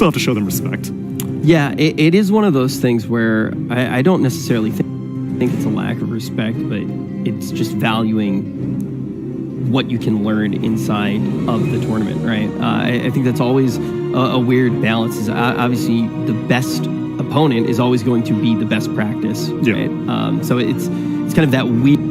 still have to show them respect. Yeah, it is one of those things where I don't necessarily think it's a lack of respect, but it's just valuing what you can learn inside of the tournament, right? I think that's always a weird balance. Is obviously the best opponent is always going to be the best practice, right? So it's kind of that weird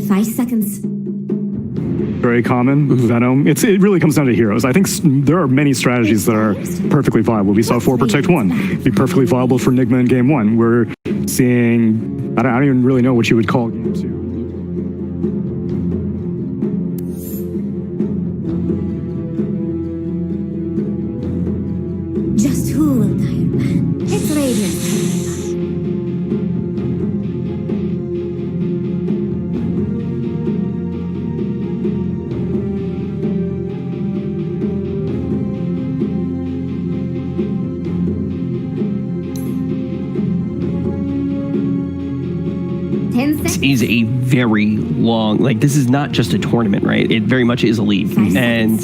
5 seconds. Very common. Venom. It really comes down to heroes. I think there are many strategies that are perfectly viable. We saw 4 Protect 1 be perfectly viable for Nigma in Game 1. We're seeing, I don't even really know what you would call Game 2. Just who will Iron Man? It's Radiant. This is a very long, like, this is not just a tournament, right? It very much is a league. And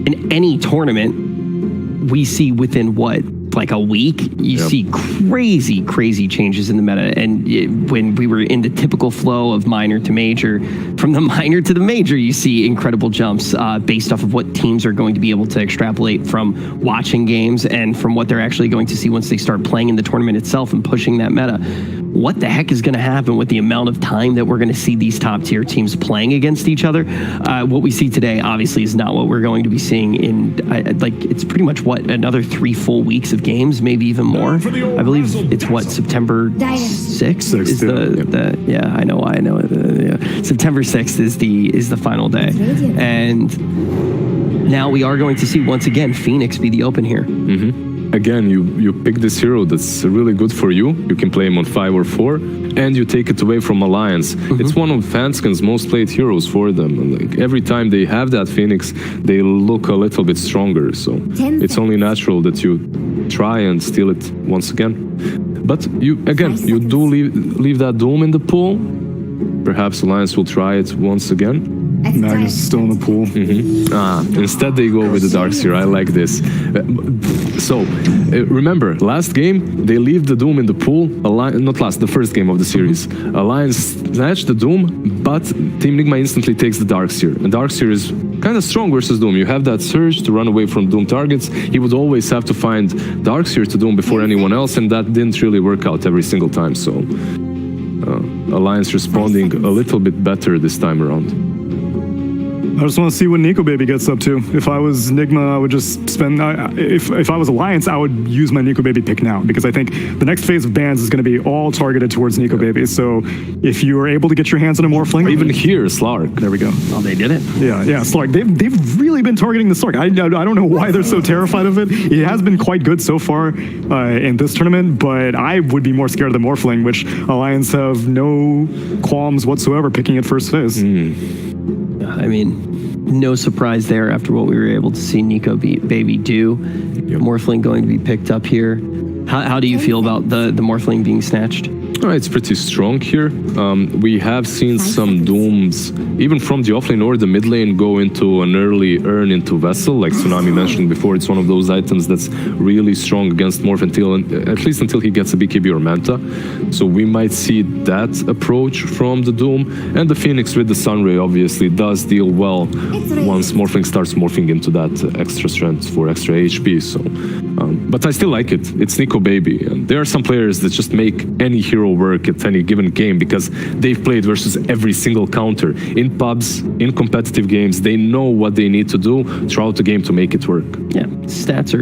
in any tournament, we see within what, like a week, you see crazy changes in the meta. And when we were in the typical flow of minor to major, from the minor to the major, you see incredible jumps based off of what teams are going to be able to extrapolate from watching games and from what they're actually going to see once they start playing in the tournament itself and pushing that meta. What the heck is going to happen with the amount of time that we're going to see these top tier teams playing against each other? What we see today obviously is not what we're going to be seeing in like, it's pretty much what, another 3 full weeks of games, maybe even more. I believe it's what, September 6th is the yeah, I know it. September 6th is the final day. And now we are going to see once again Phoenix be the open here. Again, you pick this hero that's really good for you. You can play him on 5 or 4, and you take it away from Alliance. It's one of Fanscan's most played heroes for them. And like, every time they have that Phoenix, they look a little bit stronger. So it's only natural that you try and steal it once again. But you do leave that Doom in the pool. Perhaps Alliance will try it once again. Magnus is still in the pool. Instead they go with the Darkseer. I like this. So remember, last game they leave the Doom in the pool. The first game of the series. Alliance snatched the Doom, but Team Nigma instantly takes the Darkseer. And Darkseer is kind of strong versus Doom. You have that surge to run away from Doom targets. He would always have to find Darkseer to Doom before anyone else, and that didn't really work out every single time. So Alliance responding a little bit better this time around. I just want to see what Nico Baby gets up to. If I was Nigma, I would just spend... if I was Alliance, I would use my Nico Baby pick now, because I think the next phase of bans is going to be all targeted towards Nico Baby. So if you are able to get your hands on a Morphling... Even here, Slark. There we go. Oh, they did it. Yeah, Slark. They've really been targeting the Slark. I don't know why they're so terrified of it. It has been quite good so far in this tournament, but I would be more scared of the Morphling, which Alliance have no qualms whatsoever picking at first phase. I mean, no surprise there after what we were able to see Nico Baby do. Morphling going to be picked up here. How do you feel about the Morphling being snatched? It's pretty strong here. We have seen some Dooms, even from the offlane or the mid lane, go into an early urn into Vessel, like Tsunami mentioned before. It's one of those items that's really strong against Morph at least until he gets a BKB or Manta. So we might see that approach from the Doom. And the Phoenix with the Sunray obviously does deal well once Morphling starts morphing into that extra strength for extra HP. So, but I still like it. It's Nico Baby. And there are some players that just make any hero work at any given game because they've played versus every single counter. In pubs, in competitive games, they know what they need to do throughout the game to make it work. Yeah, stats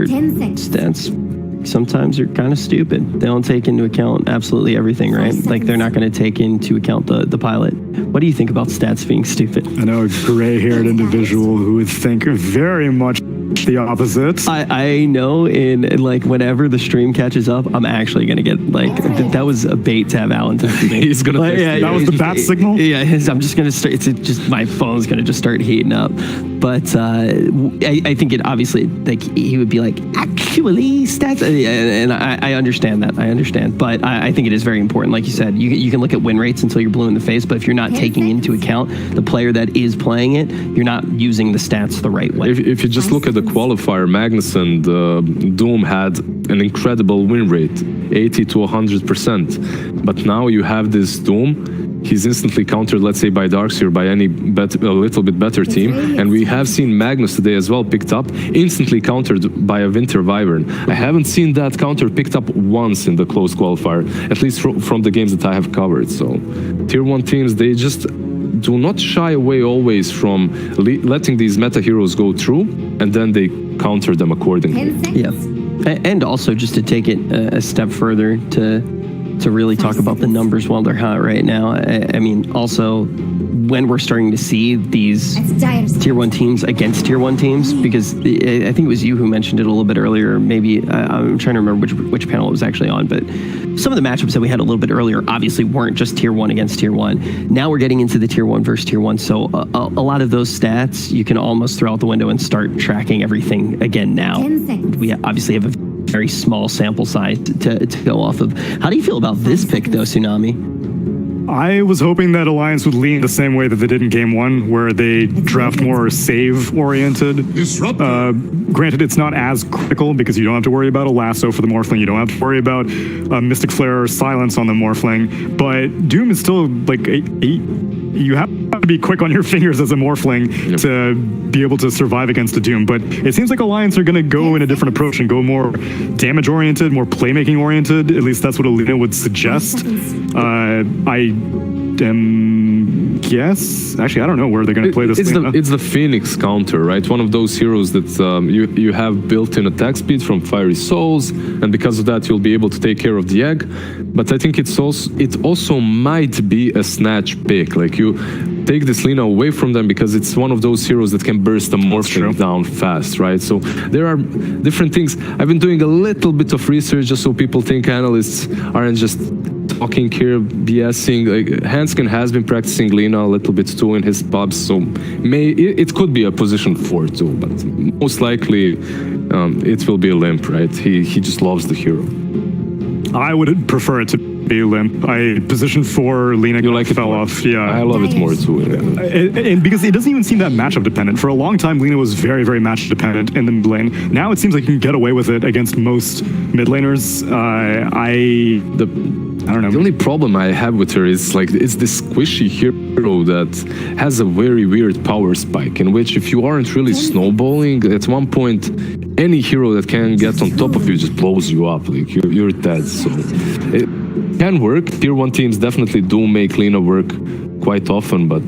sometimes are kind of stupid. They don't take into account absolutely everything, right? Like they're not going to take into account the pilot. What do you think about stats being stupid? I know a gray-haired individual who would think very much the opposite. I know like whenever the stream catches up, I'm actually going to get like, that was a bait to have Alan text me. He's going to that was the bat signal? Yeah, I'm just going to start, it's just, my phone's going to just start heating up. But I think it obviously, like, he would be like, actually, stats. And I understand that. I understand. But I think it is very important. Like you said, you can look at win rates until you're blue in the face. But if you're not taking into account the player that is playing it, you're not using the stats the right way. If you just look at the qualifier, Magnus and Doom had an incredible win rate, 80 to 100%. But now you have this Doom. He's instantly countered, let's say, by Darkseer, by any a little bit better team. And we have seen Magnus today as well picked up, instantly countered by a Winter Wyvern. I haven't seen that counter picked up once in the closed qualifier, at least from the games that I have covered. So tier 1 teams, they just do not shy away always from letting these meta heroes go through, and then they counter them accordingly. Yeah. And also, just to take it a step further, to really talk about the numbers while they're hot right now. I mean, also, when we're starting to see these tier 1 teams against tier 1 teams, because I think it was you who mentioned it a little bit earlier, maybe, I'm trying to remember which panel it was actually on, but some of the matchups that we had a little bit earlier obviously weren't just tier 1 against tier 1. Now we're getting into the tier 1 versus tier 1, so a lot of those stats you can almost throw out the window and start tracking everything again now. We obviously have a very small sample size to go off of. How do you feel about this pick, though, Tsunami? I was hoping that Alliance would lean the same way that they did in Game 1, where they draft more save-oriented. Granted, it's not as critical because you don't have to worry about a lasso for the Morphling. You don't have to worry about Mystic Flare or Silence on the Morphling. But Doom is still, like, you have to be quick on your fingers as a Morphling to be able to survive against a Doom. But it seems like Alliance are going to go in a different approach and go more damage-oriented, more playmaking-oriented. At least that's what Alina would suggest. Actually, I don't know where they're going to play this. It's the Phoenix counter, right? One of those heroes that you have built-in attack speed from Fiery Souls, and because of that, you'll be able to take care of the egg. But I think it also might be a snatch pick. Like, you take this Lina away from them because it's one of those heroes that can burst the Morphling down fast, right? So there are different things. I've been doing a little bit of research just so people think analysts aren't just talking here, BSing. Like, Hanskin has been practicing Lina a little bit too in his pubs, so it could be a position 4 too, but most likely it will be a limp, right? He just loves the hero. I would prefer it to be limp. Position 4, Lina fell off. Yeah, I love it more too. And because it doesn't even seem that matchup dependent. For a long time, Lina was very, very match dependent in the mid lane. Now it seems like you can get away with it against most mid laners. I don't know. The only problem I have with her is, like, it's this squishy hero that has a very weird power spike, in which if you aren't really snowballing, at one point, any hero that can get on top of you just blows you up. Like, you're dead. So it can work. Tier 1 teams definitely do make Lina work quite often, but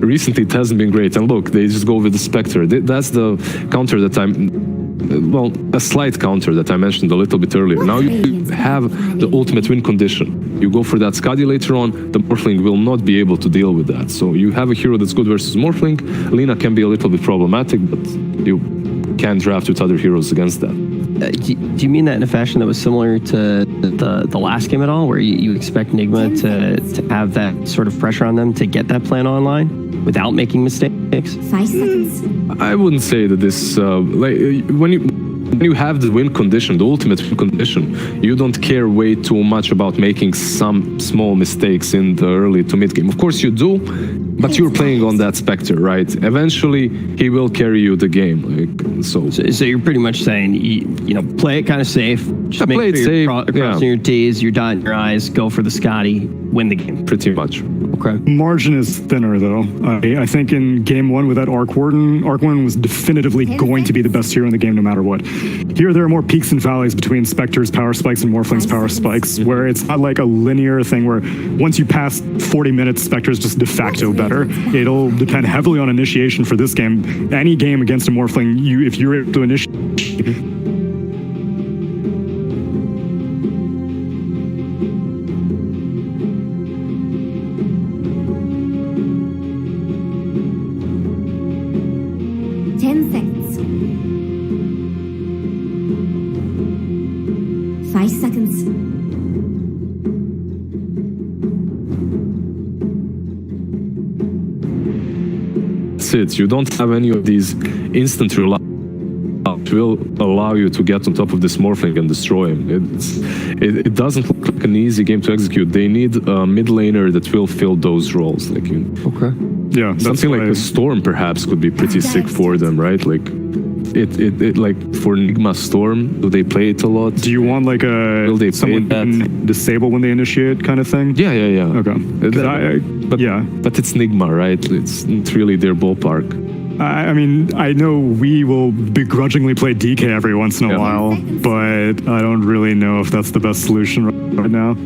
recently it hasn't been great. And look, they just go with the Spectre. That's the counter that a slight counter that I mentioned a little bit earlier. Now you have the ultimate win condition. You go for that Skadi later on, the Morphling will not be able to deal with that. So you have a hero that's good versus Morphling. Lina can be a little bit problematic, but you can draft with other heroes against that. Do you mean that in a fashion that was similar to the last game at all, where you expect Nigma to have that sort of pressure on them to get that plan online without making mistakes? 5 seconds. I wouldn't say that this when you have the win condition, the ultimate win condition, you don't care way too much about making some small mistakes in the early to mid game. Of course you do, but you're playing on that Spectre, right? Eventually he will carry you the game. Like, so you're pretty much saying, you know, play it kind of safe. Just make sure you're crossing your T's, you're dotting your I's, go for the Scotty, win the game. Pretty much. Okay. Margin is thinner, though. I think in Game 1 with that Arc Warden was definitively going to be the best hero in the game no matter what. Here, there are more peaks and valleys between Spectre's power spikes and Morphling's power spikes, where it's not like a linear thing where once you pass 40 minutes, Spectre's just de facto better. It'll depend heavily on initiation for this game. Any game against a Morphling, if you're able to initiate... that's it. You don't have any of these instant reliable will allow you to get on top of this Morphling and destroy him. It doesn't look like an easy game to execute. They need a mid laner that will fill those roles. Like Okay. Yeah, that's something like why- a Storm perhaps could be pretty sick for them, right? Like it like for Nigma Storm, do they play it a lot? Do you want like Will they a someone play that? can disable when they initiate kind of thing? Yeah. Okay. 'Cause But yeah. but it's Nigma, right? It's not really their ballpark. I mean, I know we will begrudgingly play DK every once in a Yeah. while, but I don't really know if that's the best solution right now.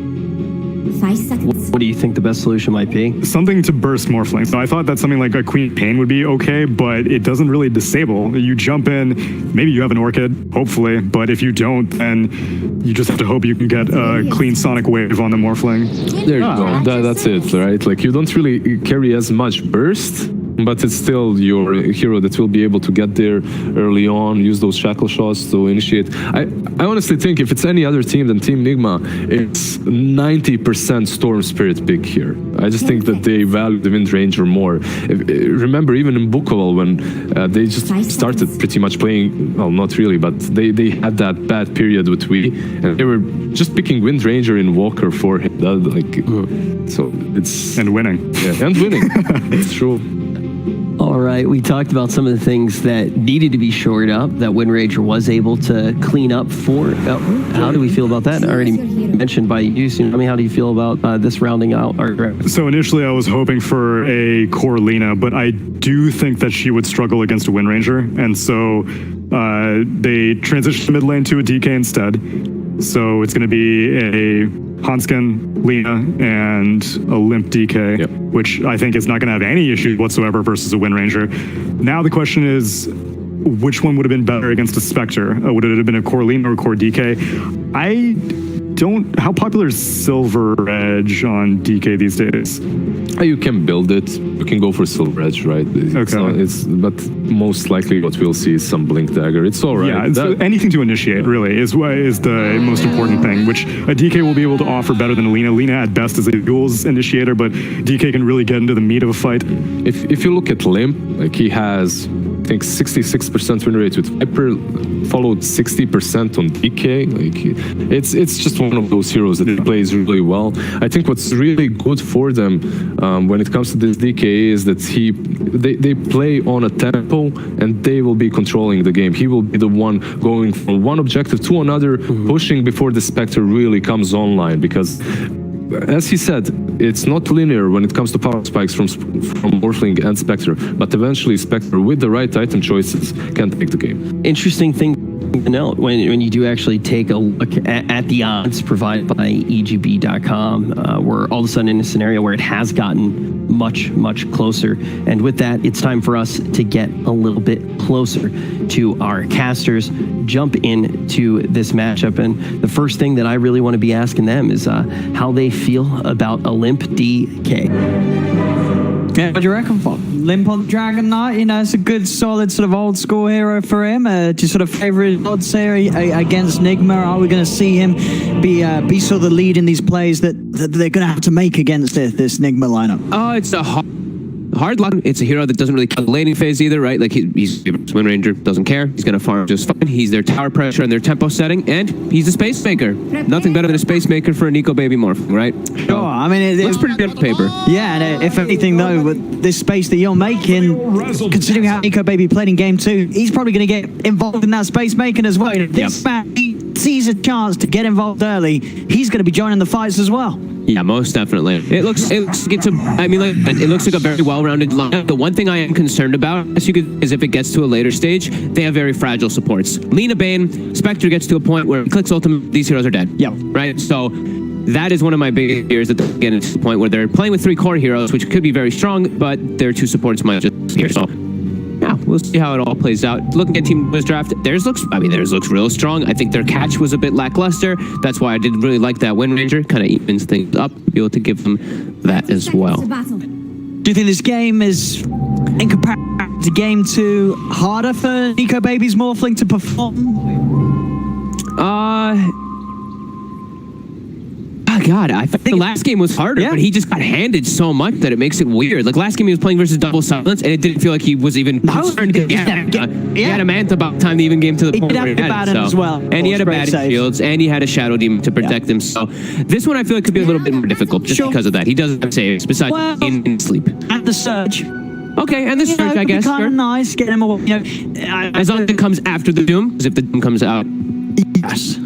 5 seconds. What do you think the best solution might be? Something to burst Morphling. So I thought that something like a Queen Pain would be okay, but it doesn't really disable. You jump in, maybe you have an Orchid, hopefully, but if you don't, then you just have to hope you can get a clean Sonic Wave on the Morphling. There you go. That's it, right? Like you don't really carry as much burst, but it's still your hero that will be able to get there early on, use those shackle shots to initiate. I honestly think if it's any other team than Team Nigma, it's 90% Storm Spirit pick here. I just think that they value the Wind Ranger more. Remember, even in Bukoval, when they just started pretty much playing, well, not really, but they had that bad period with Wii, and they were just picking Wind Ranger in Walker for him. So it's... And winning. Yeah, and winning. It's true. All right, we talked about some of the things that needed to be shored up that Wind Ranger was able to clean up for. How do we feel about that? Already mentioned by you. Tsunami, how do you feel about this rounding out our draft? So initially I was hoping for a core Lina, but I do think that she would struggle against a Wind Ranger, and so they transitioned mid lane to a DK instead. So it's going to be a Hanskin, Lina, and a Limp DK, Yep. which I think is not going to have any issues whatsoever versus a Wind Ranger. Now the question is, which one would have been better against a Spectre? Would it have been a core Lina or a core DK? I don't... How popular is Silver Edge on DK these days? You can build it. You can go for Silver Edge, right? But most likely what we'll see is some Blink Dagger. It's all right. Yeah, it's anything to initiate, really, is the most important thing, which a DK will be able to offer better than a Lina. Lina at best is a duels initiator, but DK can really get into the meat of a fight. If you look at Limp, like he has, I think, 66% win rate with Viper, followed 60% on DK. Like it's just one of those heroes that plays really well. I think what's really good for them when it comes to this DK is that they play on a tempo and they will be controlling the game. He will be the one going from one objective to another, pushing before the Spectre really comes online, because as he said, it's not linear when it comes to power spikes from Morphling and Spectre, but eventually Spectre, with the right item choices, can take the game. Interesting thing to note when you do actually take a look at the odds provided by EGB.com, we're all of a sudden in a scenario where it has gotten much closer. And with that, it's time for us to get a little bit closer to our casters, jump into this matchup. And the first thing that I really want to be asking them is how they feel about a Limp DK. Yeah, what do you reckon for Limp on Dragon Knight? You know, it's a good, solid, sort of old school hero for him. Do you sort of favor his odds here against Nigma? Are we going to see him be sort of the lead in these plays that they're going to have to make against this Nigma lineup? Oh, it's a hard luck. It's a hero that doesn't really cut the laning phase either, right? Like he's Wind Ranger, doesn't care. He's gonna farm just fine. He's their tower pressure and their tempo setting, and he's a space maker. Nothing better than a space maker for a Nico Baby Morph, right? Sure. I mean, it Looks pretty good on paper. Yeah, and if anything though, with this space that you're making, considering how Nico Baby played in game 2, he's probably going to get involved in that space making as well. If this man sees a chance to get involved early, he's going to be joining the fights as well. Yeah, most definitely. It looks like it looks like a very well-rounded lineup. The one thing I am concerned about, is if it gets to a later stage, they have very fragile supports. Lina Bane, Spectre gets to a point where he clicks ultimate, these heroes are dead. Yeah. Right? So that is one of my big fears, that they get into the point where they're playing with 3 core heroes, which could be very strong, but their 2 supports might just here. So yeah, we'll see how it all plays out. Looking at Team Nigma's draft, theirs looks real strong. I think their catch was a bit lackluster. That's why I didn't really like that Wind Ranger. Kind of evens things up. Be able to give them that as well. Do you think this game is, in comparison to game 2, harder for Nico Baby's Morphling to perform? God, I think the last game was harder, but he just got handed so much that it makes it weird. Like last game he was playing versus Double Silence, and it didn't feel like he was even concerned. He had a Manta about time the even game to the point where he had it. As well. And he had a bad shields, and he had a Shadow Demon to protect him. So this one I feel like could be a little bit more difficult just because of that. He doesn't have saves besides in sleep. And the Surge. Okay, and the Surge, I guess. Kind of nice, get him away. You know, as long as it comes after the Doom, because if the Doom comes out, yes.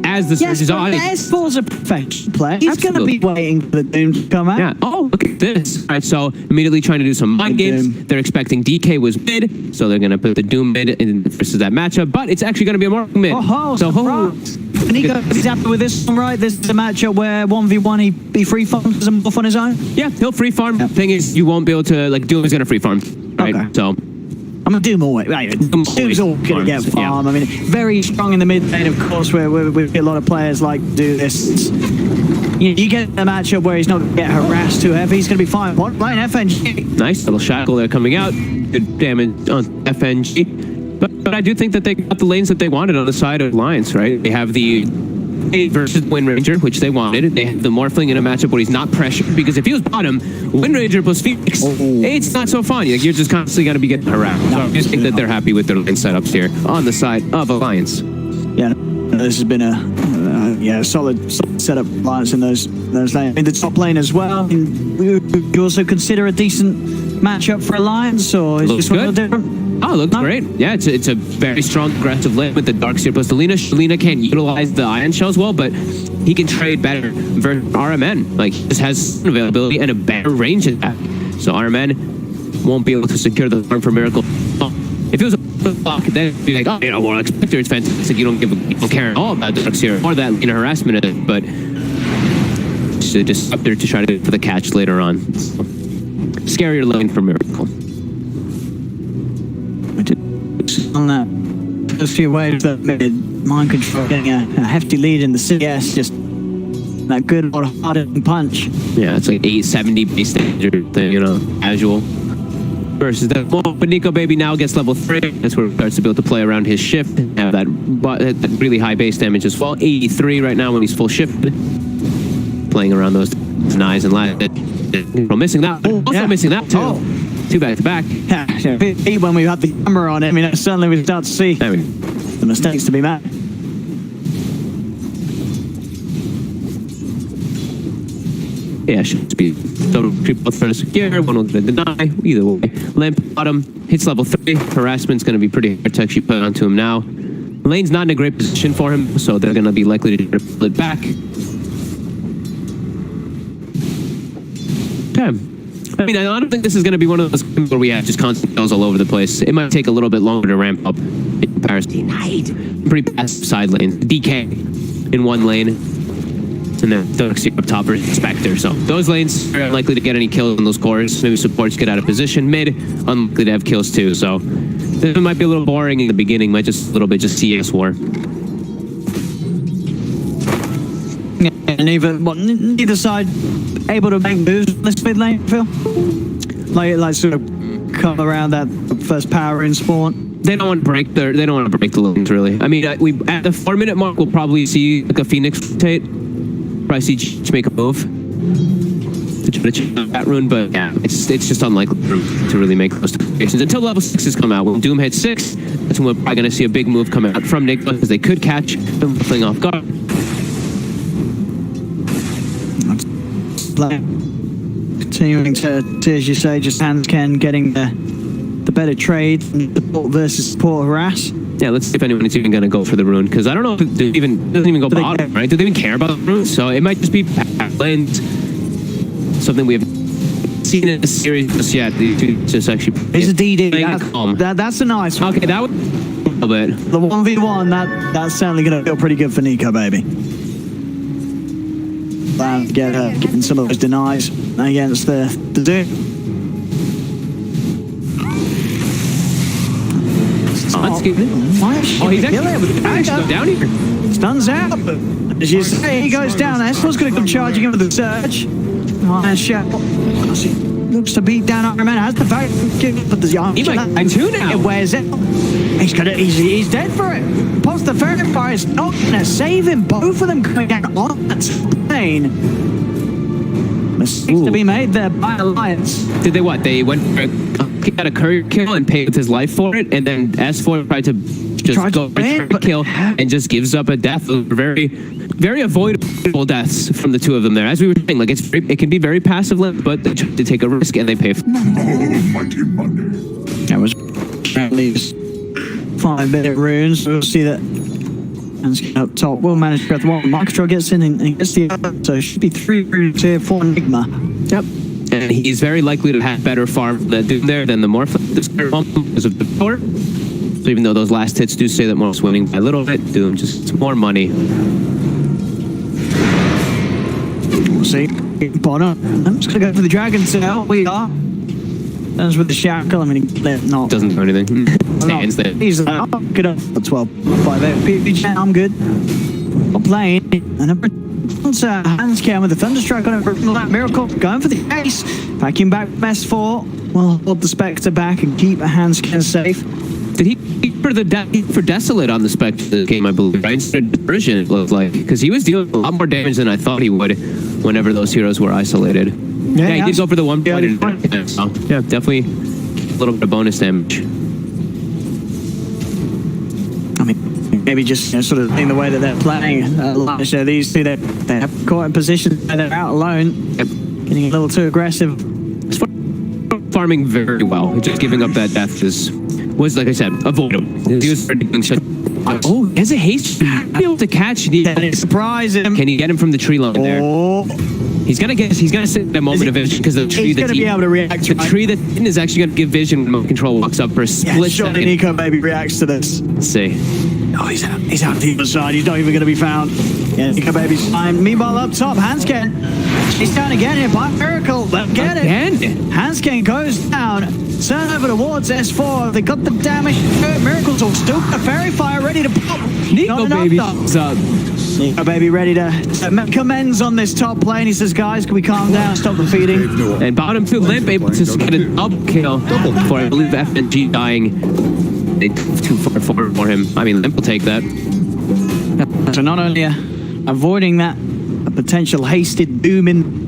As the Surge is on, S4's a perfect play. He's going to be waiting for the Doom to come out. Yeah. Oh, look at this. All right, so immediately trying to do some mind games. They're expecting DK was mid, so they're going to put the Doom mid in versus that matchup, but it's actually going to be a more mid. And he's happy with this one, right? This is a matchup where 1v1 he free farms him off on his own? Yeah, he'll free farm. Yeah. Thing is, you won't be able to, like, Doom is going to free farm, right? Okay. So... I'm a Doom always. Doom's all going to get farm. Yeah. I mean, very strong in the mid lane, of course, where we a lot of players like to do this. You get a matchup where he's not going to get harassed too heavy. He's going to be fine. One line FNG. Nice little shackle there coming out. Good damage on FNG. But I do think that they got the lanes that they wanted on the side of Alliance, right? They have the versus Wind Ranger, which they wanted. They have the Morphling in a matchup where he's not pressured, because if he was bottom, Wind Ranger plus Phoenix, it's not so fun. Like, you're just constantly going to be getting harassed. So I just think that they're happy with their lane setups here on the side of Alliance. Yeah, this has been a solid setup of Alliance in those lanes. I mean, the top lane as well. Would you also consider a decent matchup for Alliance, or is this one a little different? Oh, it looks great. Yeah, it's a very strong aggressive lane with the Darkseer plus Selena. Selena can't utilize the Ion Shells well, but he can trade better versus RMN. Like, he just has availability and a better range attack. So RMN won't be able to secure the farm for Miracle. If it was a block, then it'd be like, oh, you know, Warlock Spectre is fantastic. You don't care at all about Darkseer or that harassment of it, but just up there to try to get for the catch later on. So, scarier lane for Miracle. On that first few waves that made mind control getting a hefty lead in the CS, just that good old hard punch. Yeah, it's like 870 base damage, you know, casual. Versus that. But Nico Baby now gets level 3. That's where he starts to be able to play around his shift. Have that really high base damage as well. 83 right now when he's full shifted. Playing around those denies and last. Missing that. Also missing that too. 2 back-to-back. Yeah, when we had the camera on it, I mean, suddenly we start to see the mistakes to be made. Yeah, should be. So, both trying to secure, one will deny. Either way. Limp, bottom, hits level 3. Harassment's going to be pretty hard to actually put onto him now. Lane's not in a great position for him, so they're going to be likely to pull it back. Okay. I mean, I don't think this is going to be one of those games where we have just constant kills all over the place. It might take a little bit longer to ramp up in comparison. Denied. Pretty passive side lanes. DK in one lane, and then Darkseer up top versus Spectre. So those lanes are unlikely to get any kills on those cores. Maybe supports get out of position. Mid, unlikely to have kills too. So this might be a little boring in the beginning. Might just a little bit just CS war. And even neither side able to make moves in this mid lane, Phil? Like sort of come around that first power in spawn. They don't want to break the lanes really. I mean, we at the 4-minute mark we'll probably see like a Phoenix rotate. Probably see Cheech make a move to try to check that rune, but yeah, it's just unlikely to really make those situations until level 6s come out. When Doom hits 6, that's when we're probably going to see a big move come out from Nigma, because they could catch them fling off guard. Continuing to, as you say, just hands Ken getting the better trade, support versus support harass. Yeah, let's see if anyone's even going to go for the rune, because I don't know if it doesn't even go bottom, right? Do they even care about the rune? So it might just be lanes, something we have seen in the series just yet. Just actually, it's a DD. That's a nice one. Okay, that would a little bit. The 1v1, that's certainly going to feel pretty good for Nico, baby. Getting some of those denies against the Doom. He's actually down here. Stuns out, but as you say, he goes down. S4's going to come charging him with the surge. looks to beat down Iron Man. Has the very but the archer. He might two now. It wears it. He's dead for it. Post the fairy fire is not gonna save him. Both of them coming down on that plane. Mistakes to be made there by Alliance. Did they what? They went for got a courier kill and paid with his life for it, and then S4 tried to just go for a kill and just gives up a death. Very, very avoidable deaths from the two of them there. As we were saying, like it can be very passive, but they tried to take a risk and they pay for That was at least 5-minute runes. We'll see that. And up top, we'll manage to get the one. Microtron gets in and gets the other. So it should be 3 runes here for Nigma. Yep. And he's very likely to have better farm that dude there than the Morph because of the power. So even though those last hits do say that Morph's winning by a little bit, Doom just more money. We'll see. Bottom. I'm just gonna go for the Dragon Tail. We are. As with the shackle, I mean, not doesn't do anything. Stands there. He's like, oh, good up. 12, 5, 8. I'm good. I'm playing. And hands cam with the Thunderstrike on it. Miracle going for the ace. Backing back S4. We'll hold the Spectre back and keep a hands can safe. Did he for Desolate on the Spectre game, I believe, right? Instead of Diversion, it looked like. Because he was dealing a lot more damage than I thought he would whenever those heroes were isolated. Yeah, he did go for the 1 point. Yeah, definitely a little bit of bonus damage. I mean, maybe just sort of in the way that they're playing. These two, they have caught in position where they're out alone. Yep. Getting a little too aggressive. Farming very well. Just giving up that death was, like I said, avoidable. He was oh, has a haste to be able to catch. Surprise him. Can he get him from the tree line there? He's gonna sit in a moment of vision because the tree he's gonna be able to react. The tree that is actually gonna give vision when control walks up for a split second. Nico Baby reacts to this. Let's see. Oh, he's out the other side. He's not even gonna be found. Yeah, Nico Baby's fine. Meanwhile, up top, Hansken. He's down again here by Miracle. But get it. Hansken goes down. Turn over towards S4. They got the damage. Miracle's all still a fairy fire ready to pop. Nico Baby's up. Nico Baby ready to make amends on this top lane. He says, guys, can we calm down, stop the feeding? And bottom 2, Limp able to get a double kill for, I believe, FNG dying. They too far forward for him. I mean, Limp will take that. So not only avoiding that, a potential hasted doom in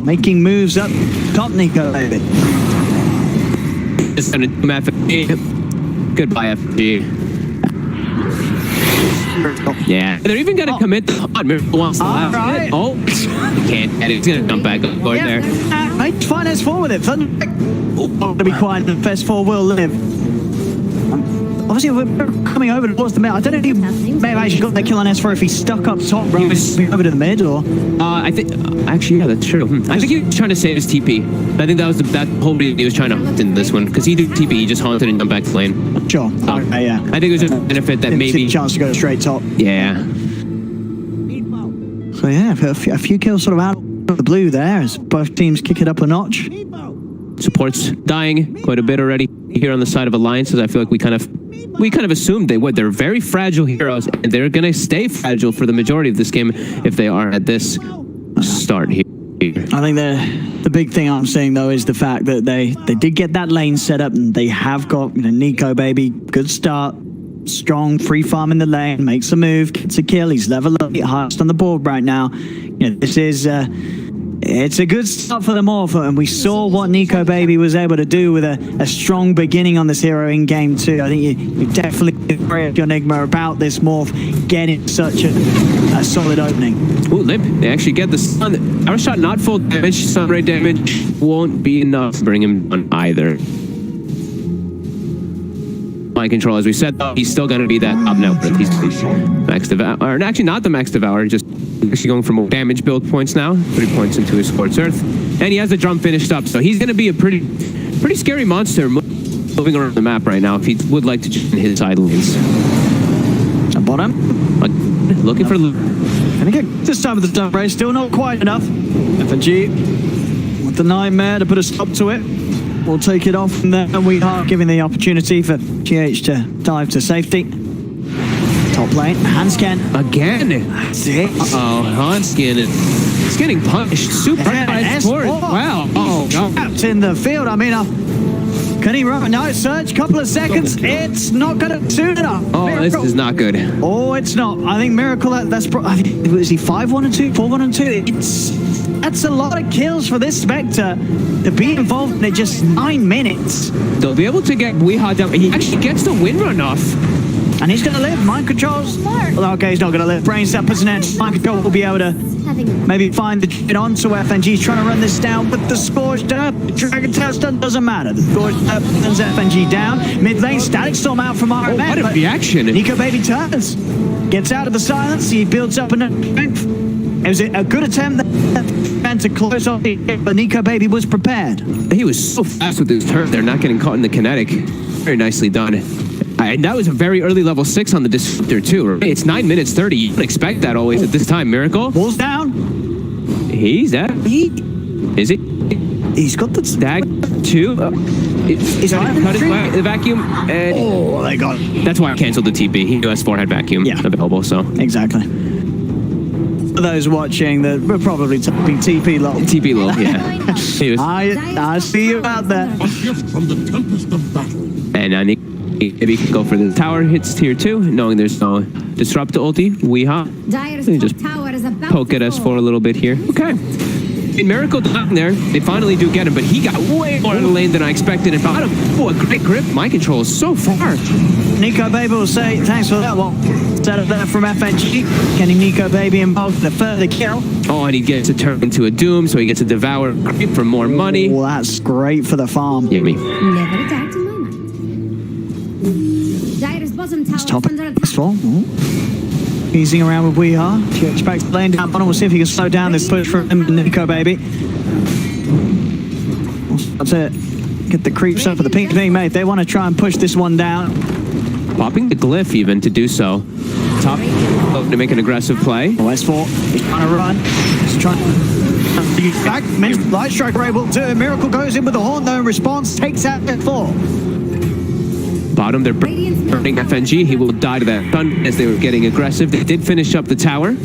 making moves up top, Nico Baby. Just gonna do FNG. Goodbye, FNG. Yeah, they're even gonna commit the Miracle wants to laugh. Right. Oh, he can't get it. He's gonna jump back up there. Fine S4 with it. Thunder. To be quiet, and S4 will live. Obviously, we're coming over towards the mid. I don't know if he may have actually got that kill on S4 if he stuck up top rather than over to the mid, or... I think... actually, yeah, that's true. I think he was trying to save his TP. I think that was that whole reason he was trying to hunt in this one. Because he did TP, he just haunted and jumped back to lane. Sure. Okay, yeah. I think it was just a benefit that maybe... a chance to go straight top. Yeah. So, yeah, a few kills sort of out of the blue there as both teams kick it up a notch. Support's dying quite a bit already here on the side of Alliances. I feel like we kind of assumed they would. They're very fragile heroes, and they're going to stay fragile for the majority of this game if they are at this start here. I think the big thing I'm seeing, though, is the fact that they did get that lane set up, and they have got Nico Baby, good start, strong, free farm in the lane, makes a move, gets a kill, he's level up, highest on the board right now. This is... it's a good start for the Morph, and we saw what Nico Baby was able to do with a strong beginning on this hero in game 2. I think you definitely agree with your Nigma about this Morph getting such a solid opening. Ooh, Limp, they actually get the stun. Our shot not full damage, stun rate damage won't be enough to bring him on either. Mind control, as we said, though, he's still going to be that top now, but he's max devour, or actually not the max devour, just actually going for more damage build points now. 3 points into his Sports Earth, and he has the drum finished up, so he's going to be a pretty scary monster moving around the map right now if he would like to join his side lanes. Bottom, looking for. I think this time with the drum race, still not quite enough. FNG with the Nightmare to put a stop to it. We'll take it off, and then we are giving the opportunity for GH to dive to safety. Top lane, Hansken. Again. That's it. Uh-oh, Hansken is He's getting punished super hard by S4. Wow. Oh, Trapped in the field. I mean, can he run? No, Surge, couple of seconds. It's not going to suit enough. Oh, this is not good. Oh, it's not. I think Miracle, that's probably, was he 5-1-2, 4-1-2? That's a lot of kills for this Spectre to be involved in just 9 minutes. They'll be able to get Weehaw down. He actually gets the win run off. And he's going to live. Mind Control's... Well, okay, he's not going to live. Brain Step puts an end. Mind Control will be able to maybe find the get onto FNG. He's trying to run this down, but the Scorched Earth, Dragon Tail stun doesn't matter. The Scorched Earth turns FNG down. Mid lane, Static Storm out from RMN. What a reaction. Nico Baby turns. Gets out of the silence. He builds up enough strength. It was a good attempt to close off the hit, but Nico Baby was prepared. He was so fast with his turn. They're not getting caught in the kinetic. Very nicely done. And that was a very early level 6 on the Disruptor too. It's 9 minutes 30. You don't expect that always at this time. Miracle. Walls down. He's at. Is it? He's got the Stag 2. He's trying to cut the vacuum. And oh, they got it. That's why I canceled the TP. He knew S4 had vacuum available, so. Exactly. For those watching, that we're probably typing TP low. TP low, yeah. I see you out there. And I think maybe he can go for the tower hits tier 2, knowing there's no disrupt ulti. Weehaw. Just poke at us for a little bit here. Okay. In Miracle down there, they finally do get him, but he got way more in the lane than I expected. And bottom, oh, a great grip. Mind Control is so far. Nico Baby will say, thanks for that one. Set up there from FNG. Getting Nico Baby involved in a further kill. Oh, and he gets to turn into a Doom, so he gets to devour creep for more money. Well, that's great for the farm. Yummy. Never a doubt in my mind. Dyer's bottom tower Top is under attack. Easing around with Weehaw. If you expect lane down bottom, we'll see if he can slow down this push from Nico Baby. That's it. Get the creeps up for the pink being made. They want to try and push this one down. Popping the glyph even to do so. Top to make an aggressive play. Oh, S4. He's trying to run. He's trying to back. Light Strike are able to. Miracle goes in with the horn, no response. Takes out S4. Bottom, they're burning FNG. He will die to that stun as they were getting aggressive. They did finish up the tower.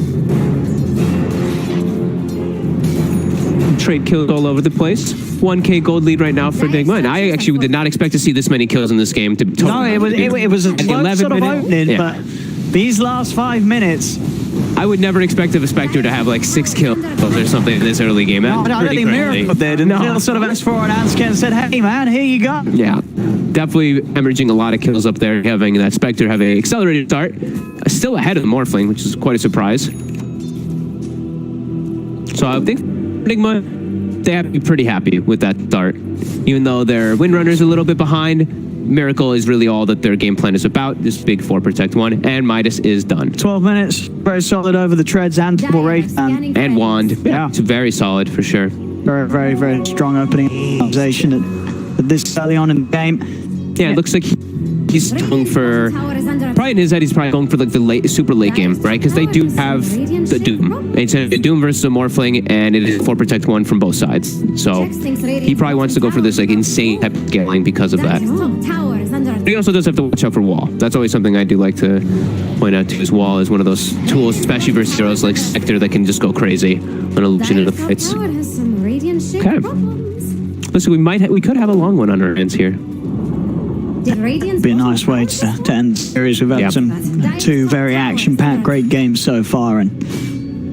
Trade kills all over the place. 1K gold lead right now for Nigma. And I actually did not expect to see this many kills in this game. No, it was a slow sort of opening, but these last 5 minutes... I would never expect of a Spectre to have like 6 kills or something in this early game. No, I don't think Miracle did. Until sort of S4 and Ansken said, hey man, here you go. Yeah, definitely hemorrhaging a lot of kills up there, having that Spectre have an accelerated start. Still ahead of the Morphling, which is quite a surprise. So I think Nigma, they have to be pretty happy with that start. Even though their Windrunner's a little bit behind, Miracle is really all that their game plan is about. This big 4 protect 1, and Midas is done. 12 minutes, very solid over the treads and double rate and wand. Yeah, it's very solid for sure. Very, very, very strong opening organization at this early on in the game. Yeah, it looks like he's going for, probably in his head, he's probably going for like the super late game, right? Because they do have the Doom. It's a Doom versus a Morphling, and it is 4 protect 1 from both sides. So he probably wants to go for this like insane type of scaling because of that. But he also does have to watch out for Wall. That's always something I do like to point out to his Wall is one of those tools, especially versus heroes like Spectre that can just go crazy on illusion in the fights. Okay. Listen, we could have a long one on our hands here. Be a nice way to end the series. We've had some 2 very action-packed great games so far, and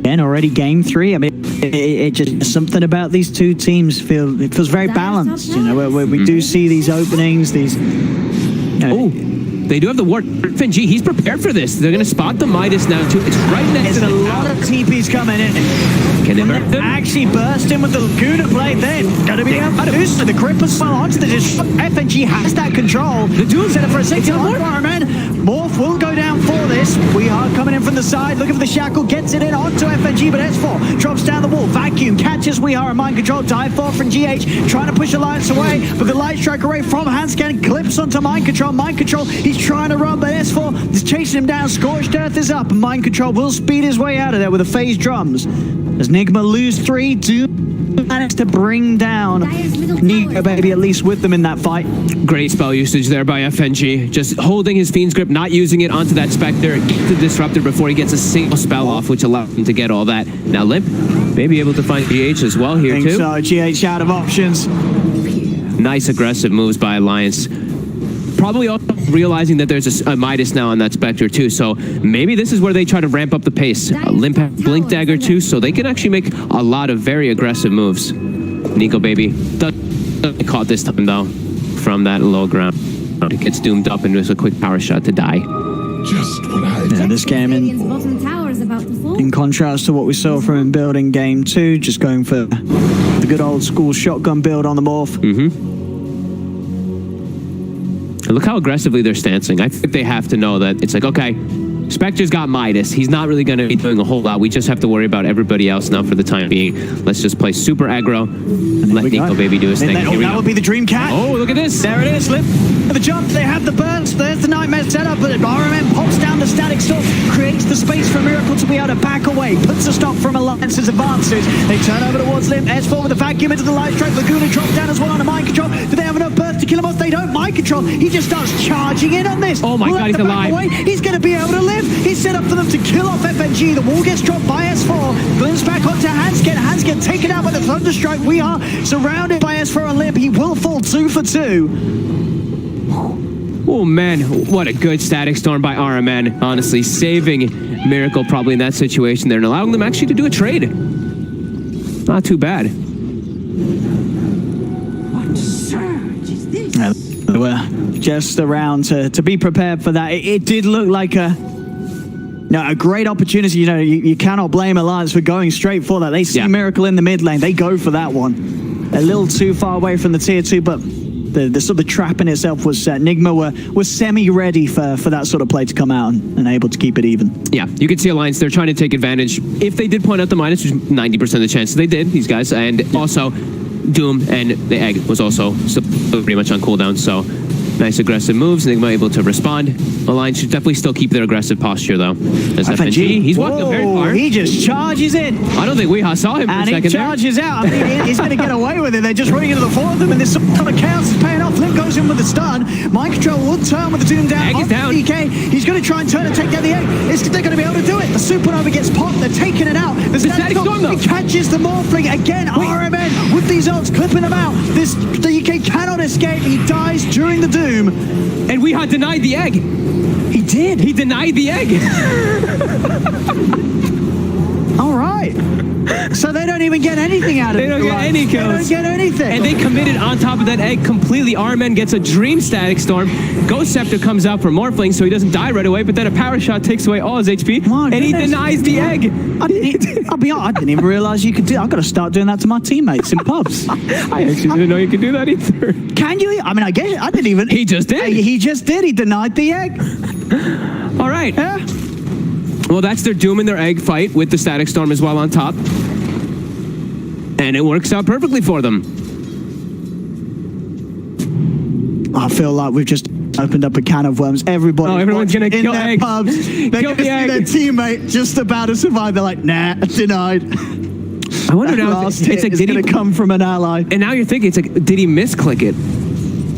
again already game 3. I mean, it just something about these 2 teams feels very balanced. You know, where we do see these openings, these. Oh, they do have the ward. FNG, he's prepared for this. They're going to spot the Midas now too. It's right next to a lot of TPs coming in. Can they burst him? Actually burst in with the Laguna blade then. Gonna be able to do so. The grip as well onto the disrupt. FNG has that control. The duel set up for a 6-1 environment. Morph will go down for this. We are coming in from the side, looking for the shackle, gets it in onto FNG, but S4 drops down the wall. Vacuum catches We Are a Mind Control. Dive 4 from GH, trying to push Alliance away, but the Light Strike array from Handscan clips onto Mind Control. Mind Control, he's trying to run, but S4 is chasing him down. Scorched Earth is up, and Mind Control will speed his way out of there with the phase drums. As Nigma lose 3, Doom managed to bring down Nico Baby at least with them in that fight. Great spell usage there by FNG. Just holding his Fiend's Grip, not using it onto that Spectre. Get the Disruptor before he gets a single spell off, which allowed him to get all that. Now Limp may be able to find GH as well here too. So GH out of options. Nice aggressive moves by Alliance. Probably also realizing that there's a Midas now on that Spectre too, so maybe this is where they try to ramp up the pace. Limp has Blink Dagger too, so they can actually make a lot of very aggressive moves. Nico Baby doesn't caught this time though from that low ground. It gets doomed up and just a quick power shot to die. Just what I Yeah, this game in contrast to what we saw from him building game 2, just going for the good old school shotgun build on the morph. And look how aggressively they're stancing. I think they have to know that it's like, okay, Spectre's got Midas. He's not really going to be doing a whole lot. We just have to worry about everybody else now for the time being. Let's just play super aggro and let Nico Baby do his thing. That would be the Dream Cat. Oh, look at this. There it is, Limp. The jump, they have the burst, there's the Nightmare setup, but RMN pops down the static storm, creates the space for Miracle to be able to back away, puts a stop from Alliance's advances. They turn over towards Limp, S4 with a vacuum into the light strike, Laguna drops down as well on a mind control. Do they have enough burst to kill him off? They don't. Mind control, he just starts charging in on this. Oh my God, he's alive. Away. He's going to be able to live. He's set up for them to kill off FNG. The wall gets dropped by S4, burns back onto Hanskin. Hanskin taken out by the Thunderstrike. We are surrounded by S4 and Limp. He will fall 2 for 2. Oh man, what a good static storm by RMN. Honestly, saving Miracle probably in that situation there and allowing them actually to do a trade. Not too bad. What surge is this? They were just around to be prepared for that. It did look like a great opportunity. You know, you cannot blame Alliance for going straight for that. They see Miracle in the mid lane. They go for that one. A little too far away from the tier 2, but the sort of trap in itself was set. Nigma were semi-ready for that sort of play to come out and able to keep it even. Yeah, you can see Alliance, they're trying to take advantage. If they did point out the Midas, which 90% of the chance they did, these guys, and also Doom and the Egg was also pretty much on cooldown, so nice aggressive moves. Nigma able to respond. Alliance should definitely still keep their aggressive posture, though. As FNG, he's walked up very far. He just charges in. I don't think we saw him for a second And he charges there. out. I mean, he's going to get away with it. They're just running into the 4 of them, and this kind of chaos is paying off. Limp goes in with the stun. Mind control will turn with the Doom down. Egg is down. DK. He's going to try and turn and take down the Egg. They're going to be able to do it. The Supernova gets popped. They're taking it out. The static storm, though. He catches the Morphling again. RMN with these ults clipping him out. This DK cannot escape. He dies during the Doom. And we had denied the Egg. He did. He denied the Egg. All right. So they don't even get anything out of it. They don't get any kills. They don't get anything. And they committed on top of that Egg completely. RMN gets a Dream Static Storm. Ghost Scepter comes out for Morphling, so he doesn't die right away, but then a Power Shot takes away all his HP, and he denies the Egg. I'll be honest, I didn't even realize you could do. I've got to start doing that to my teammates in pubs. I actually didn't know you could do that either. Can you? I mean, I guess I didn't even. He just did. He just did. He denied the Egg. All right. Yeah. Well, that's their Doom and their Egg fight with the Static Storm as well on top. And it works out perfectly for them. I feel like we've just opened up a can of worms. Everyone's gonna in kill their Egg. pubs. They're Kill going to the see Egg. their teammate just about to survive. They're like, nah, denied. I wonder now. Last It's hit like, is did going to come from an ally. And now you're thinking, it's like, did he misclick it,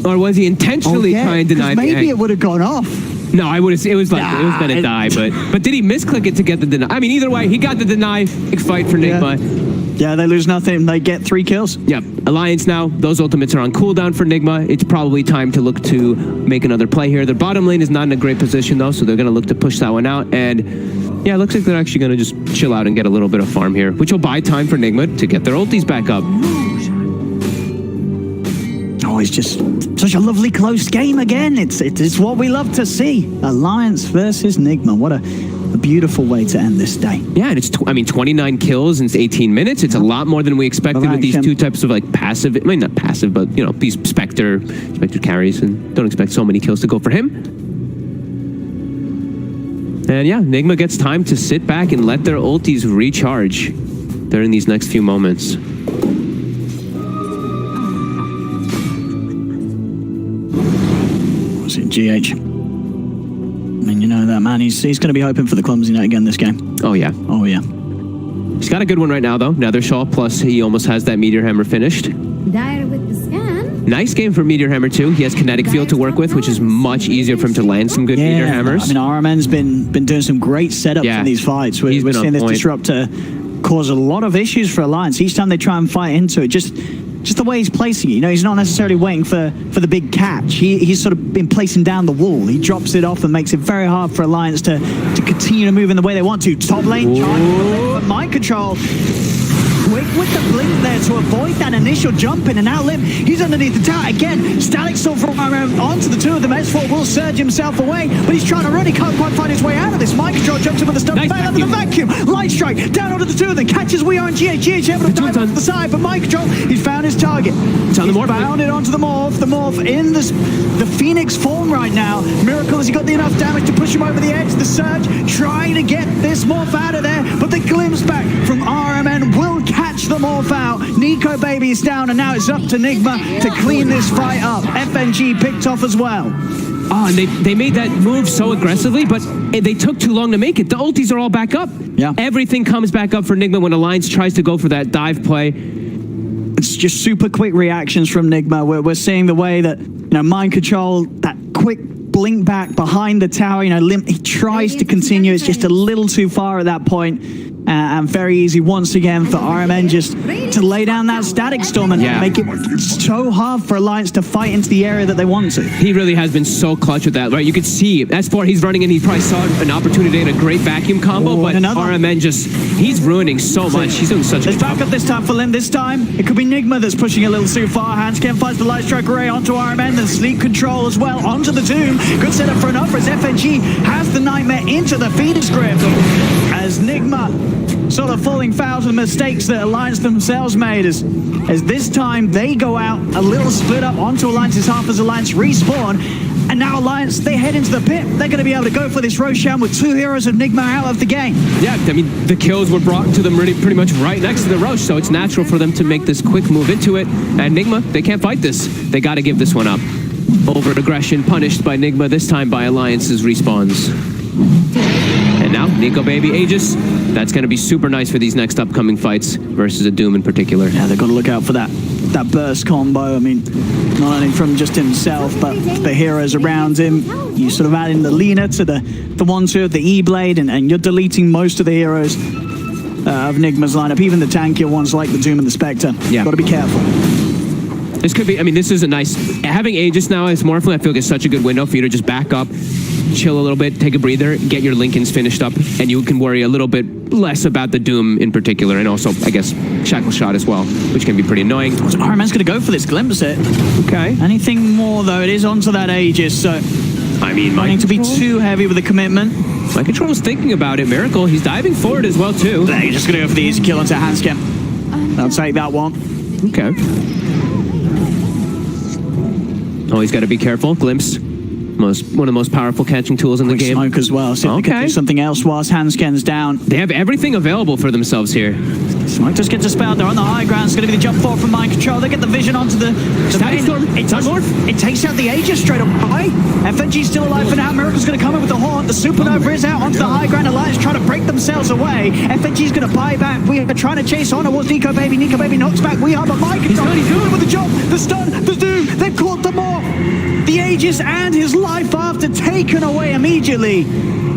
or was he intentionally trying to deny the Egg? Maybe it would have gone off. No, I would have. It was like it was gonna die, but did he misclick it to get the deny? I mean, either way, he got the deny. Big fight for Nigma. Yeah, they lose nothing. They get 3 kills. Yep. Alliance now. Those ultimates are on cooldown for Nigma. It's probably time to look to make another play here. Their bottom lane is not in a great position though, so they're gonna look to push that one out. And yeah, it looks like they're actually gonna just chill out and get a little bit of farm here, which will buy time for Nigma to get their ultis back up. Oh, it's just such a lovely close game again. It's what we love to see. Alliance versus Nigma. What a beautiful way to end this day. Yeah, and it's 29 kills in 18 minutes. It's a lot more than we expected with these two types of like passive. I mean, not passive, but you know, these Spectre carries, and don't expect so many kills to go for him. And yeah, Nigma gets time to sit back and let their ultis recharge during these next few moments. What's it, GH? I mean, you know that man. He's going to be hoping for the clumsy net again this game. Oh yeah. Oh yeah. He's got a good one right now, though. Nethershaw, plus he almost has that Meteor Hammer finished. Dire with the scan. Nice game for Meteor Hammer, too. He has Kinetic Field to work with, which is much easier for him to land some good Meteor Hammers. I mean, RMN's been doing some great setups in these fights. We're seeing this Disruptor cause a lot of issues for Alliance. Each time they try and fight into it, just the way he's placing it. You know, he's not necessarily waiting for the big catch. He's sort of been placing down the wall. He drops it off and makes it very hard for Alliance to continue to move in the way they want to. Top lane, charge, mind control. Quick with the blink there to avoid that initial jump in, and now Lim, he's underneath the tower again. Static still from around onto the two of them. S4 will surge himself away, but he's trying to run. He can't quite find his way out of this. Mind control jumps in with the stun, nice out of the vacuum. Light strike down onto the two of them. Catches We Are and GH. GH able to dive onto the side, but mind control, he's found his target. It's on the morph. Found it onto the morph. The morph in the Phoenix form right now. Miracle, has he got enough damage to push him over the edge? The surge trying to get this morph out of there, but the glimpse back from RMN will catch the morph out. Nico Baby is down, and now it's up to Nigma to clean this fight up. FNG picked off as well. Oh, and they made that move so aggressively, but they took too long to make it. The ultis are all back up. Yeah. Everything comes back up for Nigma when Alliance tries to go for that dive play. It's just super quick reactions from Nigma. We're seeing the way that, mind control, that quick blink back behind the tower, he tries to continue. It's just a little too far at that point. And very easy once again for RMN just to lay down that Static Storm and make it so hard for Alliance to fight into the area that they want to. He really has been so clutch with that, right? You can see S4, he's running in, he probably saw an opportunity and a great vacuum combo, but RMN he's ruining so much. He's doing such a good job. Back up this time for Lim. This time, it could be Nigma that's pushing a little too far. Handscan finds the Light Strike Array onto RMN, then Sleep Control as well onto the Doom. Good setup for an offer as FNG has the Nightmare into the Phoenix Grip. As Nigma sort of falling foul to the mistakes that Alliance themselves made as this time they go out a little split up onto Alliance's half as Alliance respawn. And now Alliance, they head into the pit. They're going to be able to go for this Roshan with two heroes of Nigma out of the game. Yeah, I mean, the kills were brought to them pretty much right next to the Rosh, so it's natural for them to make this quick move into it. And Nigma, they can't fight this. They got to give this one up. Over-aggression punished by Nigma, this time by Alliance's respawns. And now, Nico Baby Aegis. That's going to be super nice for these next upcoming fights versus a Doom in particular. Yeah, they've got to look out for that burst combo. I mean, not only from just himself, but the heroes around him. You sort of add in the Lina to the 1-2 of the E-Blade, and you're deleting most of the heroes of Nigma's lineup, even the tankier ones like the Doom and the Spectre. Yeah. Got to be careful. This could be, I mean, this is a nice, having Aegis now as Morphling, I feel like it's such a good window for you to just back up, chill a little bit, take a breather, get your Lincolns finished up, and you can worry a little bit less about the Doom in particular, and also, I guess, Shackle Shot as well, which can be pretty annoying. So RMN's going to go for this glimpse it. Okay. Anything more, though, it is onto that Aegis, so I mean, not to be too heavy with the commitment. My Control's thinking about it. Miracle, he's diving forward as well, too. They're just going to go for the easy kill onto Handscan. I'll take that one. Okay. Always got to be careful. Glimpse. One of the most powerful catching tools in the game. Smoke as well. See if they can do something else whilst Handscan's down. They have everything available for themselves here. Smoke just gets dispelled. They're on the high ground. It's going to be the jump forward from Mind Control. They get the vision onto the Static Storm. It takes out the Aegis straight away. FNG's still alive for now. Miracle's going to come in with the Haunt. The Supernova is out onto the high ground. Alliance trying to break themselves away. FNG's going to buy back. We are trying to chase on towards Nico Baby. Nico Baby knocks back. We are, but Mind Control. He's doing with the jump, the stun, the Doom. They've caught them off. The Aegis and his life after taken away immediately.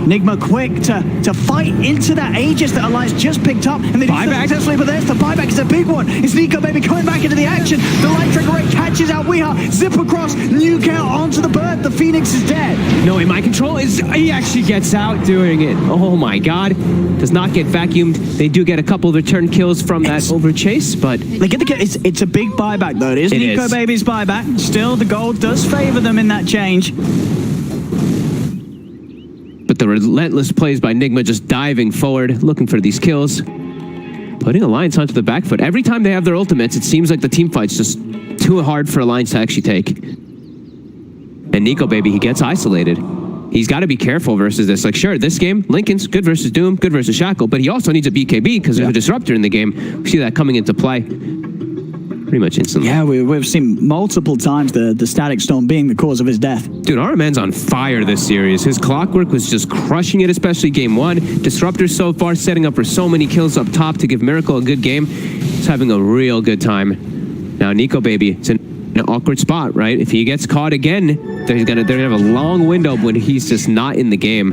Nigma quick to fight into that Aegis that Alliance just picked up, and they do so successfully, but there's the buyback is a big one. It's Nico Baby coming back into the action. The Light Trigger Ray catches out Weeha, zip across, nuke out onto the bird. The Phoenix is dead. No, in My Control he actually gets out doing it. Oh my god. Does not get vacuumed. They do get a couple of return kills from that over chase, but they get the kill. It's a big buyback though. It is Nico Baby's buyback. Still, the gold does favor them in that change. But the relentless plays by Nigma just diving forward, looking for these kills. Putting Alliance onto the back foot. Every time they have their ultimates, it seems like the team fight's just too hard for Alliance to actually take. And Nico Baby, he gets isolated. He's got to be careful versus this. Like, sure, this game, Lincoln's good versus Doom, good versus Shackle, but he also needs a BKB because there's a Disruptor in the game. We see that coming into play. pretty much instantly. Yeah, we've seen multiple times the static storm being the cause of his death. Dude, our man's on fire this series. His clockwork was just crushing it, especially game one. Disruptor so far setting up for so many kills up top to give Miracle a good game. He's having a real good time. Now, Nico, baby, it's in an awkward spot, right? If he gets caught again, they're gonna have a long window when he's just not in the game.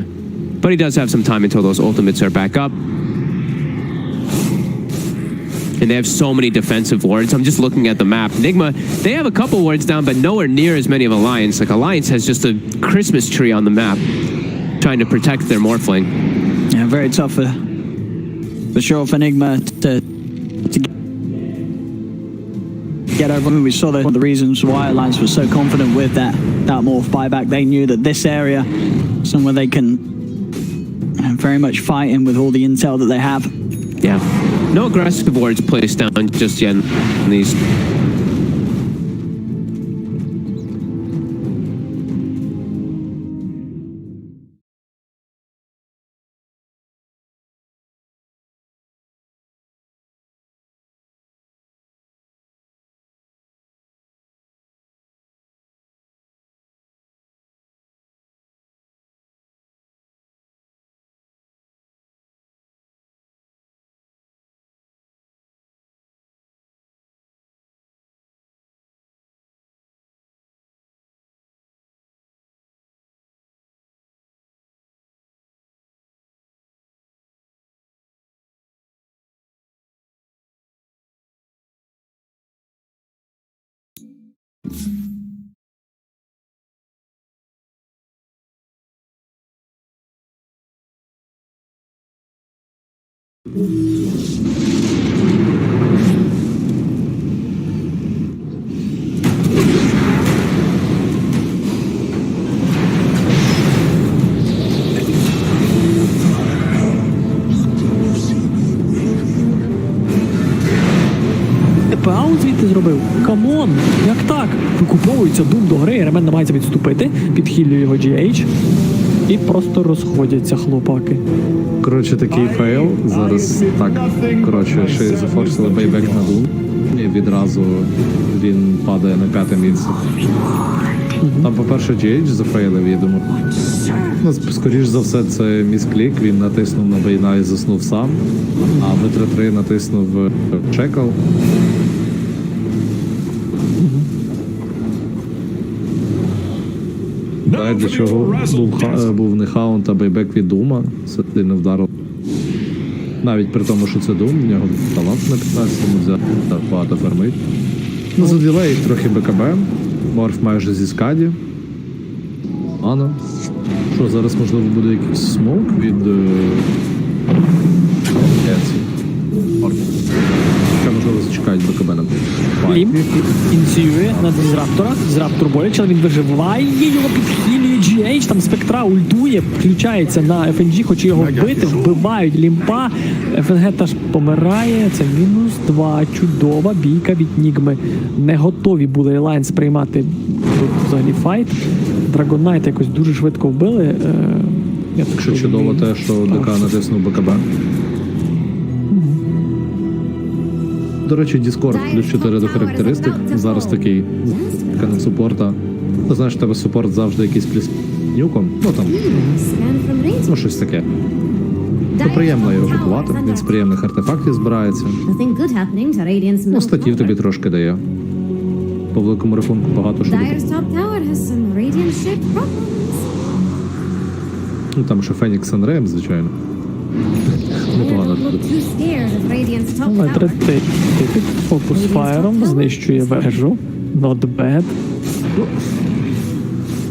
But he does have some time until those ultimates are back up. And they have so many defensive wards. I'm just looking at the map. Nigma, they have a couple wards down, but nowhere near as many of Alliance. Like, Alliance has just a Christmas tree on the map, trying to protect their Morphling. Yeah, very tough for sure for Nigma to get over. I mean, we saw one of the reasons why Alliance was so confident with that Morph buyback. They knew that this area, somewhere they can very much fight in with all the intel that they have. Yeah. No aggressive wards placed down just yet in these. Паун звідти зробив? Камон! Як так? Викуповується Дум до гри, Ремен намагається відступити, підхилює його GH і просто розходяться хлопаки. Коротше, такий фейл. Зараз так, коротше, ще зафорсили бейбек на Дум. І відразу він падає на 5-те місце. Там, по-перше, GH зафейлив, я думаю. Ну, скоріш за все, це місклік, він натиснув на бейна і заснув сам, а В3-3 натиснув чекал. Знаю, для чого був не хаунт, а бейбек від Дума. Це не вдарив. Навіть при тому, що це Дум, в нього талант на 15, він взяв багато фермить. Ну, заділей трохи БКБ. Морф майже зі скаді. Ано. Що, зараз, можливо, буде якийсь смоук від... Морф. Ще, можливо, зачекають БКБ на Лімп ініціює на Дізраптора. Дізраптор боляче, але він виживає, його підхилює GH, там Спектра ультує, включається на FNG, хоче його вбити, вбивають Лімпа. ФНГ теж помирає, це -2, чудова бійка від Нігми. Не готові були Alliance приймати тут взагалі файт. Драгонайта якось дуже швидко вбили. Якщо чудово те, що ДК натиснув БКБ. До речі, Discord плюс 4 до характеристик. Зараз такий канал супорта. Ти знаєш, у тебе супорт завжди якийсь плюс нюком. Ну там, ну щось таке. То приємно його купувати. Він з приємних артефактів збирається. Ну, статів тобі трошки дає. По великому рахунку багато що дає. Ну там ще Фенікс Анреєм, звичайно. Непогано. Під фокус фаєром, знищує вежу. Not bad.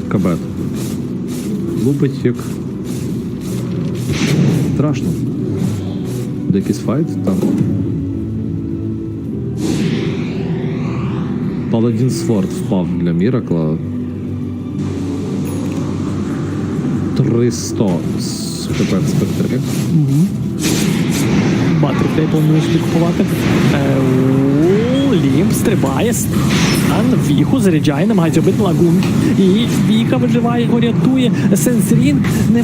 Кабет. Лупить як... Страшно. Буде якийсь файт там. Паладін Сворд впав для Міракла. 300 з ХП спектри. Батрифлей планує собі купувати. Лімп стрибає. стан, Віху заряджає, намагається вбити лагун. І Віха виживає, його рятує. Сенсрін не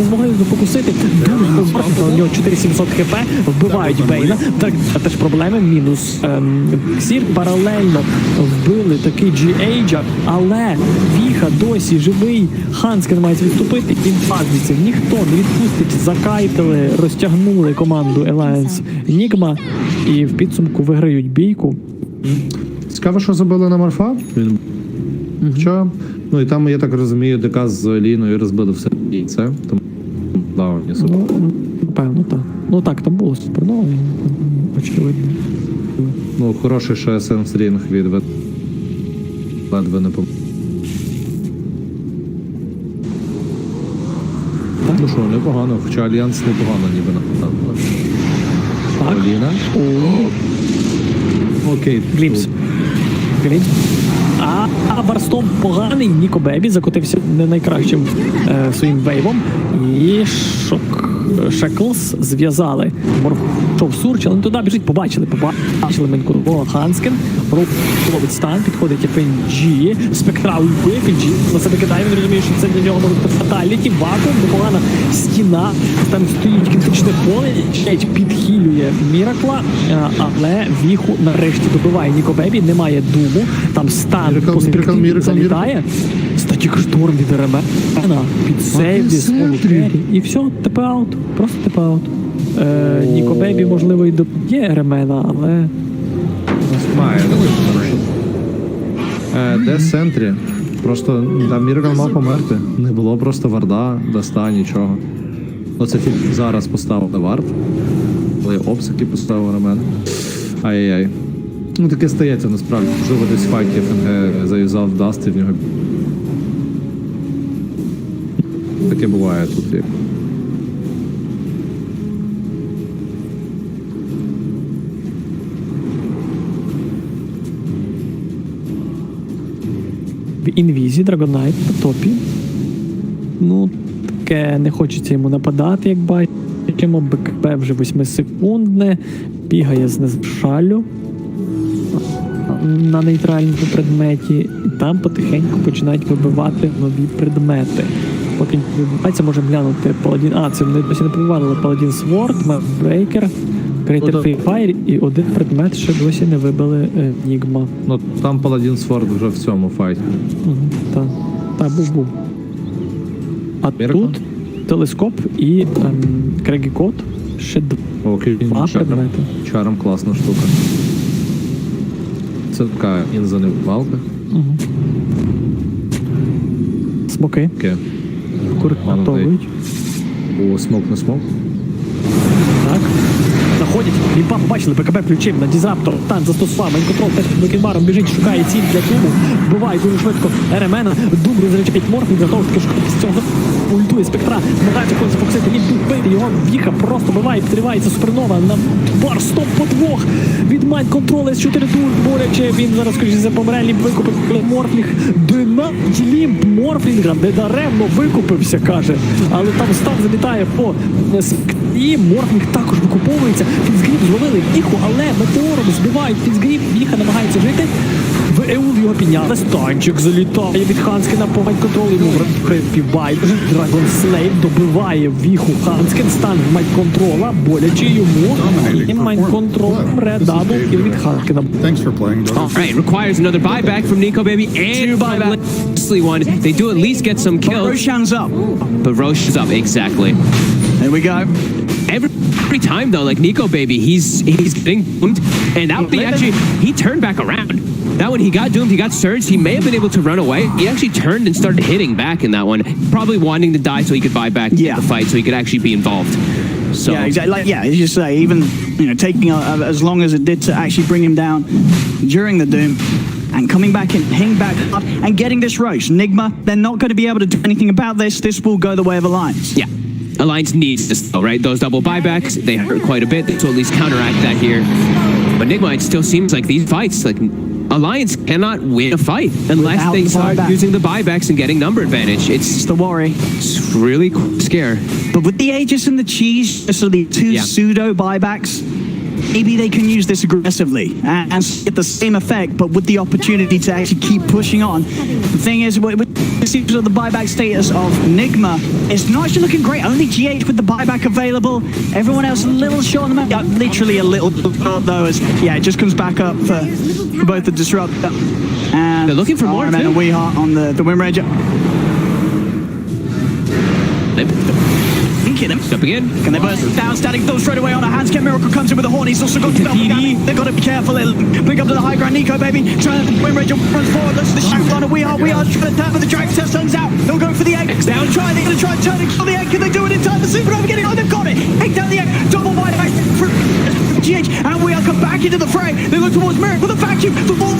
змогли покусити. Дуже у нього 4700 хп, вбивають Бейна. Так, теж проблеми, мінус Ксір. Паралельно вбили такий GH, але Віха досі живий. Ханске намагається відступити, інфазиться. Ніхто не відпустить, закайтили, розтягнули команду Alliance Nigma і в підсумку виграють бійку. Цікаво, що забили на Марфа. Хоча, ну і там, я так розумію, ДК з Ліною розбили все це. Тому, да, супер. Напевно, так. Ну так, там було суперново, очевидно. Ну, хороший ще сенс-рінг від ледве не помог. Ну що, непогано, хоча Альянс непогано ніби на Так. Ліна. Окей. Глімс. А Барстом поганий, Ніко Бебі закотився не найкращим своїм вейвом. І Шеклс зв'язали. Морфов Сурч, але не туди біжить, побачили Менкурбо Ханскен. Ловить стан, підходить FNG, Спектра ульпи, FNG на себе кидає, він розуміє, що це для нього може бути фаталіті, вакуум, непогана стіна, там стоїть критичне поле, ще підхилює Міракла, але Віху нарешті добиває Ніко Бебі, немає думу, там стан Міракл залітає, статік шторм від Ремена, підсейвді свою керрі, і все, ТП-аут, просто ТП-аут. Ніко Бебі, можливо, і доб'є Ремена, але... Має. Де в центрі? Просто там Міракл мав померти. Не було просто варда, доста, нічого. Оце зараз поставив вард. Але обсики поставив на мене. Ай-яй-яй. Ну таке стається насправді. Можливо, десь в файті ФНГ заюзав даст і в нього... Таке буває тут. В інвізі Драгонайт на топі. Ну, таке не хочеться йому нападати, як бачимо. БКБ вже 8-секундне. Бігає з шалю на нейтральному предметі. І там потихеньку починають вибивати нові предмети. Поки вибивається, можемо глянути Паладін. Це вони досі не побивали, Паладін Сворд, Брейкер, Крейтер Фейфайр і один предмет ще досі не вибили Нігма. Ну там Паладін Сворд вже в цьому файті. Так, був. А тут телескоп і Крегі Кот. Ще два предмети. Чаром класна штука. Це така інзаневалка. Смоки. Куртовують. О, смок на смок. Так. Заходять, лімпа побачили, БКБ включив на Дізраптор, танк застосував, Майнконтрол теж під Бекенбаром біжить, шукає ціль для Думу, вбиває дуже швидко РМН, Дум розречить морфінг, для того, що з цього ультує Спектра, намагається когось зафоксити, він тут бити, його Віха просто биває, підривається супернова на Барстоп по двох від Майнконтрола з 4 тур, борячи, він зараз, скоріше за помре, Лімп викупив Морфлінг, динамить Лімп Морфлінга, недаремно викупився, каже, але там стан залітає по і Морфлінг також викуповується. Фізгріп зловили Віху, але метеором збивають Фізгріп. Віха намагається жити. В Еул його підняли. Станчик залітає від Ханскена по Майнконтролу. Йому півбайт. Драгон Слейв добиває Віху. Ханскен стан в Майнконтрола. Боляче йому. І Майнконтрол редабл і від Ханскена. Alright, requires another buyback from Nico Baby and Leslie one. They do at least get some kills. Roche hands up. But Roche is up, exactly. There we go. Every time though, like Nico Baby, he's getting doomed, and that one he turned back around. That one he got doomed, he got surged, he may have been able to run away. He actually turned and started hitting back in that one, probably wanting to die so he could buy back the fight, so he could actually be involved. So yeah, exactly. Like, yeah, as you say, even taking as long as it did to actually bring him down during the doom. And coming back and hitting back up and getting this Roche. Nigma, they're not going to be able to do anything about this. This will go the way of Alliance. Yeah. Alliance needs this though, right? Those double buybacks, they hurt quite a bit, so at least counteract that here. But Nigma, it still seems like these fights, like Alliance cannot win a fight unless they start using the buybacks and getting number advantage. It's the worry. It's really scary. But with the Aegis and the Cheese, so the two pseudo buybacks, maybe they can use this aggressively and get the same effect, but with the opportunity to actually keep pushing on. The thing is, with the buyback status of Nigma, it's not actually looking great. Only GH with the buyback available. Everyone else a little short on the map. Literally a little short though, as it just comes back up for both the Disruptor and they're looking for more and too. We are on the Wind Ranger. Hit him. Jumping in. Can they burst down? Standing still straight away on our hands. Get Miracle comes in with a horn. He's also got the double. They've got to be careful. Bring up to the high ground. Nico, baby. Trying to Wind Ranger runs forward. Looks to the shoot on it. We are trying to tap for the Dragon Test turns out. They'll go for the egg. They're going to try and turn and kill the egg. Can they do it in time? The Supernova getting on. They've got it. Egg down the egg. Double bite back for GH. And we are come back into the fray. They look towards Miracle with a vacuum. The wall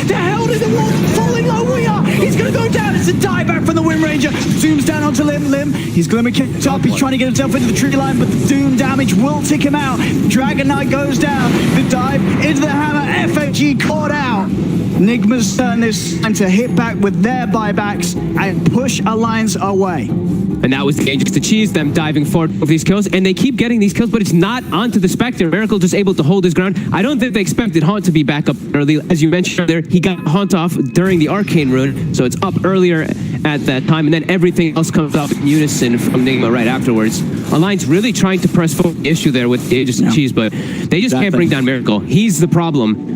they're held in the wall. Falling low. We are. He's going to go down. It's a die back from the Wind Ranger. Zooms down onto Lim. He's going to be kicked up. He's trying to get himself into the tree line, but the Doom damage will tick him out. Dragon Knight goes down. The dive into the hammer. FFG caught out. Nigma's turn this time to hit back with their buybacks and push Alliance away. And that was the Aegis to cheese, them diving forward with these kills, and they keep getting these kills, but it's not onto the Spectre. Miracle just able to hold his ground. I don't think they expected Haunt to be back up early. As you mentioned earlier, he got Haunt off during the Arcane Rune, so it's up earlier at that time, and then everything else comes up in unison from Nigma right afterwards. Alliance really trying to press forward the issue there with the Aegis and cheese, but they just can't bring down Miracle. He's the problem.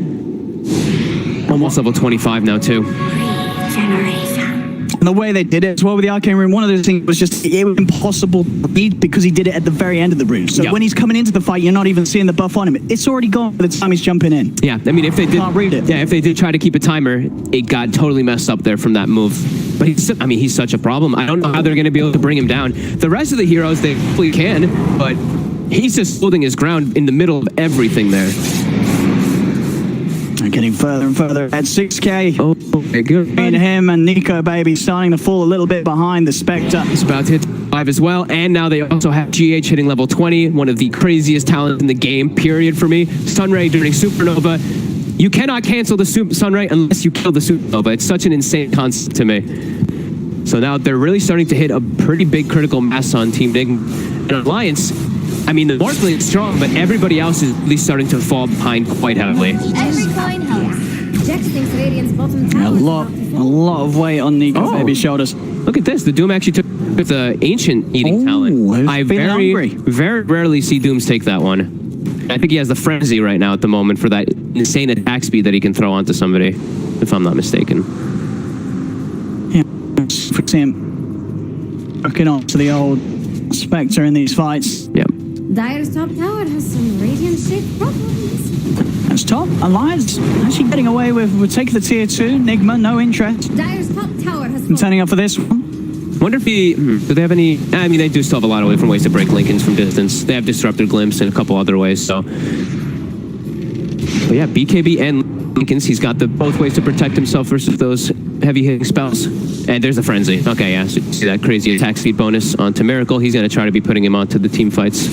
Almost level 25 now, too. And the way they did it as well with the Arcane Rune, one of those things was just it was impossible to beat because he did it at the very end of the rune. So when he's coming into the fight, you're not even seeing the buff on him. It's already gone by the time he's jumping in. Yeah, I mean, if they did, can't read it. Yeah, if they did try to keep a timer, it got totally messed up there from that move. But he's such a problem. I don't know how they're going to be able to bring him down. The rest of the heroes, they probably can, but he's just holding his ground in the middle of everything there. And getting further and further at 6k. Oh, okay, good. Between him and Nico, baby, starting to fall a little bit behind the Spectre. He's about to hit 5 as well, and now they also have GH hitting level 20, one of the craziest talents in the game, period, for me. Sunray during Supernova. You cannot cancel the Sunray unless you kill the Supernova. It's such an insane concept to me. So now they're really starting to hit a pretty big critical mass on Team Nigma and Alliance. I mean, the North lane is strong, but everybody else is at least starting to fall behind quite heavily. Every coin helps. Jax thinks Radiant's bottom tower A lot of weight on Nico, baby's shoulders. Look at this. The Doom actually took the Ancient Eating Talent. I very rarely see Dooms take that one. I think he has the Frenzy right now at the moment for that insane attack speed that he can throw onto somebody, if I'm not mistaken. Yeah, for him looking on to the old Spectre in these fights. Yep. Dire's top tower has some Radiant-shaped problems. That's top. Alliance actually getting away with taking the tier 2. Nigma, no interest. Dire's top tower has I'm turning up for this one. Wonder if do they have any... I mean, they do still have a lot of different ways to break Lincolns from distance. They have Disruptor Glimpse and a couple other ways, so... But yeah, BKB and Lincolns, he's got the both ways to protect himself versus those heavy-hitting spells. And there's the Frenzy. Okay, yeah, so you see that crazy attack speed bonus onto Miracle. He's going to try to be putting him onto the team fights.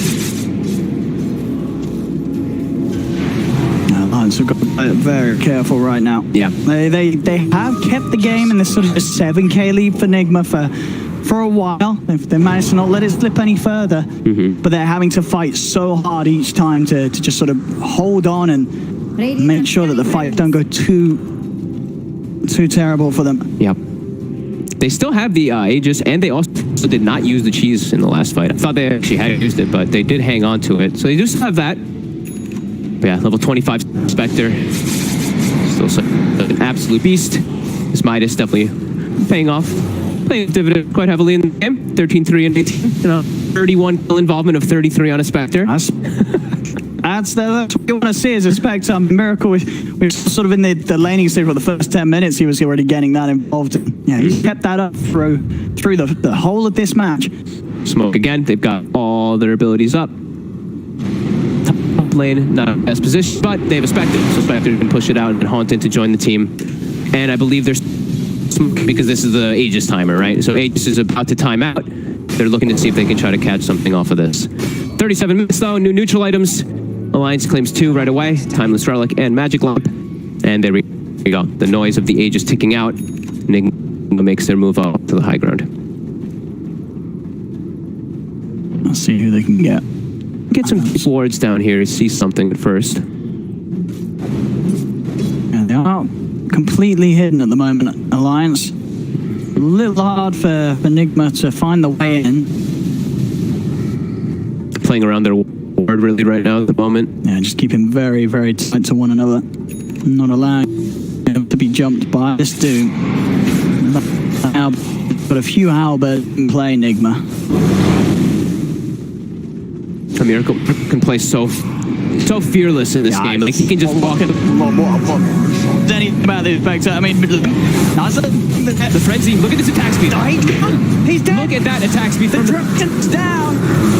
Alliance have got to be very careful right now. Yeah. They have kept the game in this sort of 7k lead for Nigma for a while. They managed to not let it slip any further. But they're having to fight so hard each time to just sort of hold on and make sure that the fight don't go too terrible for them. Yep. They still have the Aegis, and they also did not use the cheese in the last fight. I thought they actually had used it, but they did hang on to it. So they do still have that. But yeah, level 25 Spectre. Still an absolute beast. This Midas definitely paying off. Playing dividend quite heavily in the game. 13-3 and 18. 31 kill involvement of 33 on a Spectre. That's what you want to see as a Spectre. Miracle, we're sort of in the laning stage for the first 10 minutes. He was already getting that involved. Yeah, he kept that up through the whole of this match. Smoke again. They've got all their abilities up. Top lane, not in best position, but they have a Spectre. So Spectre can push it out and Haunt in to join the team. And I believe there's smoke because this is the Aegis timer, right? So Aegis is about to time out. They're looking to see if they can try to catch something off of this. 37 minutes though, new neutral items. Alliance claims 2 right away, Timeless Relic and Magic Lamp. And there we go, the noise of the Aegis ticking out. Nigma makes their move up to the high ground. I'll see who they can get. get some swords down here to see something at first. Yeah, they are completely hidden at the moment, Alliance. A little hard for Nigma to find the way in. Playing around their ward really right now at the moment. Yeah, just keeping very, very tight to one another. Not allowing them to be jumped by this Doom. Got a few halberds in play, Nigma. A Miracle can play so fearless in this game. Like, he can just walk in. Anything about this Spectre? I mean, The frenzy. Look at this attack speed. He's dead. Look at that attack speed. The Dragon's down.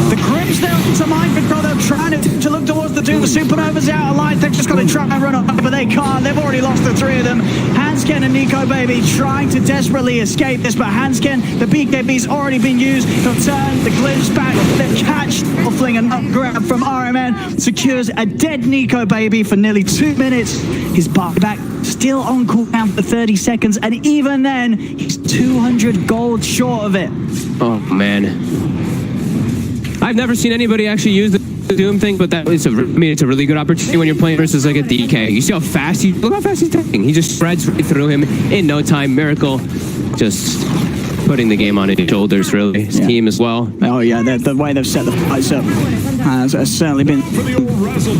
The Grim's down to mind control. They're trying to look towards the Doom. The Supernova's out of line. They're just going to try and run up, but they can't. They've already lost the three of them. Hansken and Nico Baby trying to desperately escape this, but Hansken, the BKB's already been used. They'll turn the glimpse back. They catch Fling and grab from RMN. Secures a dead Nico Baby for nearly 2 minutes. His buyback still on cooldown for 30 seconds, and even then, he's 200 gold short of it. Oh, man. I've never seen anybody actually use the Doom thing, but it's a really good opportunity when you're playing versus like a DK. You see how fast look how fast he's taking. He just spreads right through him in no time. Miracle just putting the game on his shoulders, really. His team as well. Oh yeah, the way they've set the fights up has certainly been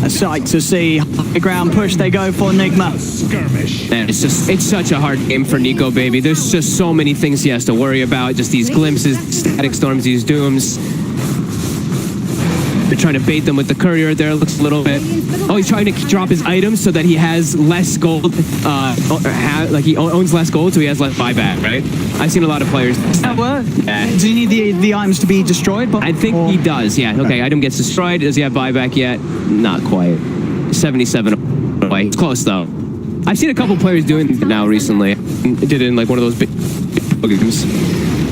a sight to see. The ground push they go for Nigma. And it's such a hard game for Nico Baby. There's just so many things he has to worry about. Just these glimpses, static storms, these Dooms. They're trying to bait them with the courier there. Looks a little bit. Oh, he's trying to drop his items so that he has less gold. Like he owns less gold, so he has less buyback, right? I've seen a lot of players. That work? Does he need the items to be destroyed? I think he does, yeah. Okay, item gets destroyed. Does he have buyback yet? Not quite. 77 away. It's close, though. I've seen a couple players doing it now recently. I did it in like one of those big games.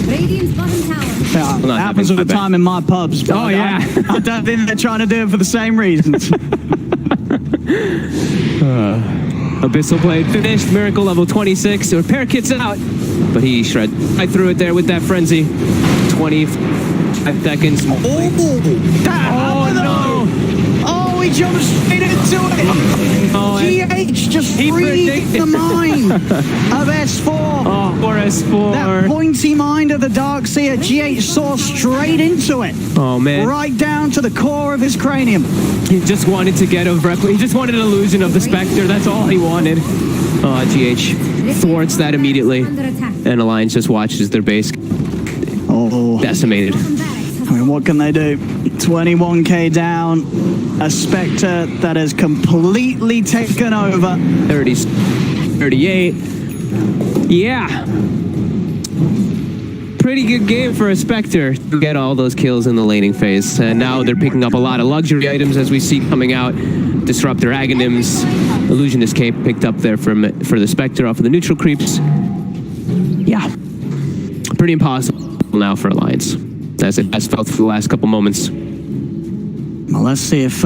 Radiant's bottom tower. Yeah, that happens all the time in my pubs. Oh, yeah. I don't think they're trying to do it for the same reasons. Abyssal Blade finished. Miracle level 26. The repair kit's out. But he shredded right through it there with that frenzy. 25 seconds. Oh, no. Oh, he jumped straight into it. GH just breathed the mind of S4. Oh, poor S4. That pointy mind of the Darkseer, GH saw straight into it. Oh, man. Right down to the core of his cranium. He just wanted to get he just wanted an illusion of the Spectre. That's all he wanted. Oh, GH thwarts that immediately. And Alliance just watches their base decimated. I mean, what can they do? 21k down. A Spectre that has completely taken over. 38. Yeah. Pretty good game for a Spectre to get all those kills in the laning phase. And now they're picking up a lot of luxury items as we see coming out. Disruptor Aghanim's Illusionist Cape picked up there for the Spectre off of the neutral creeps. Yeah. Pretty impossible now for Alliance, as it has felt for the last couple moments. Well, let's see if he's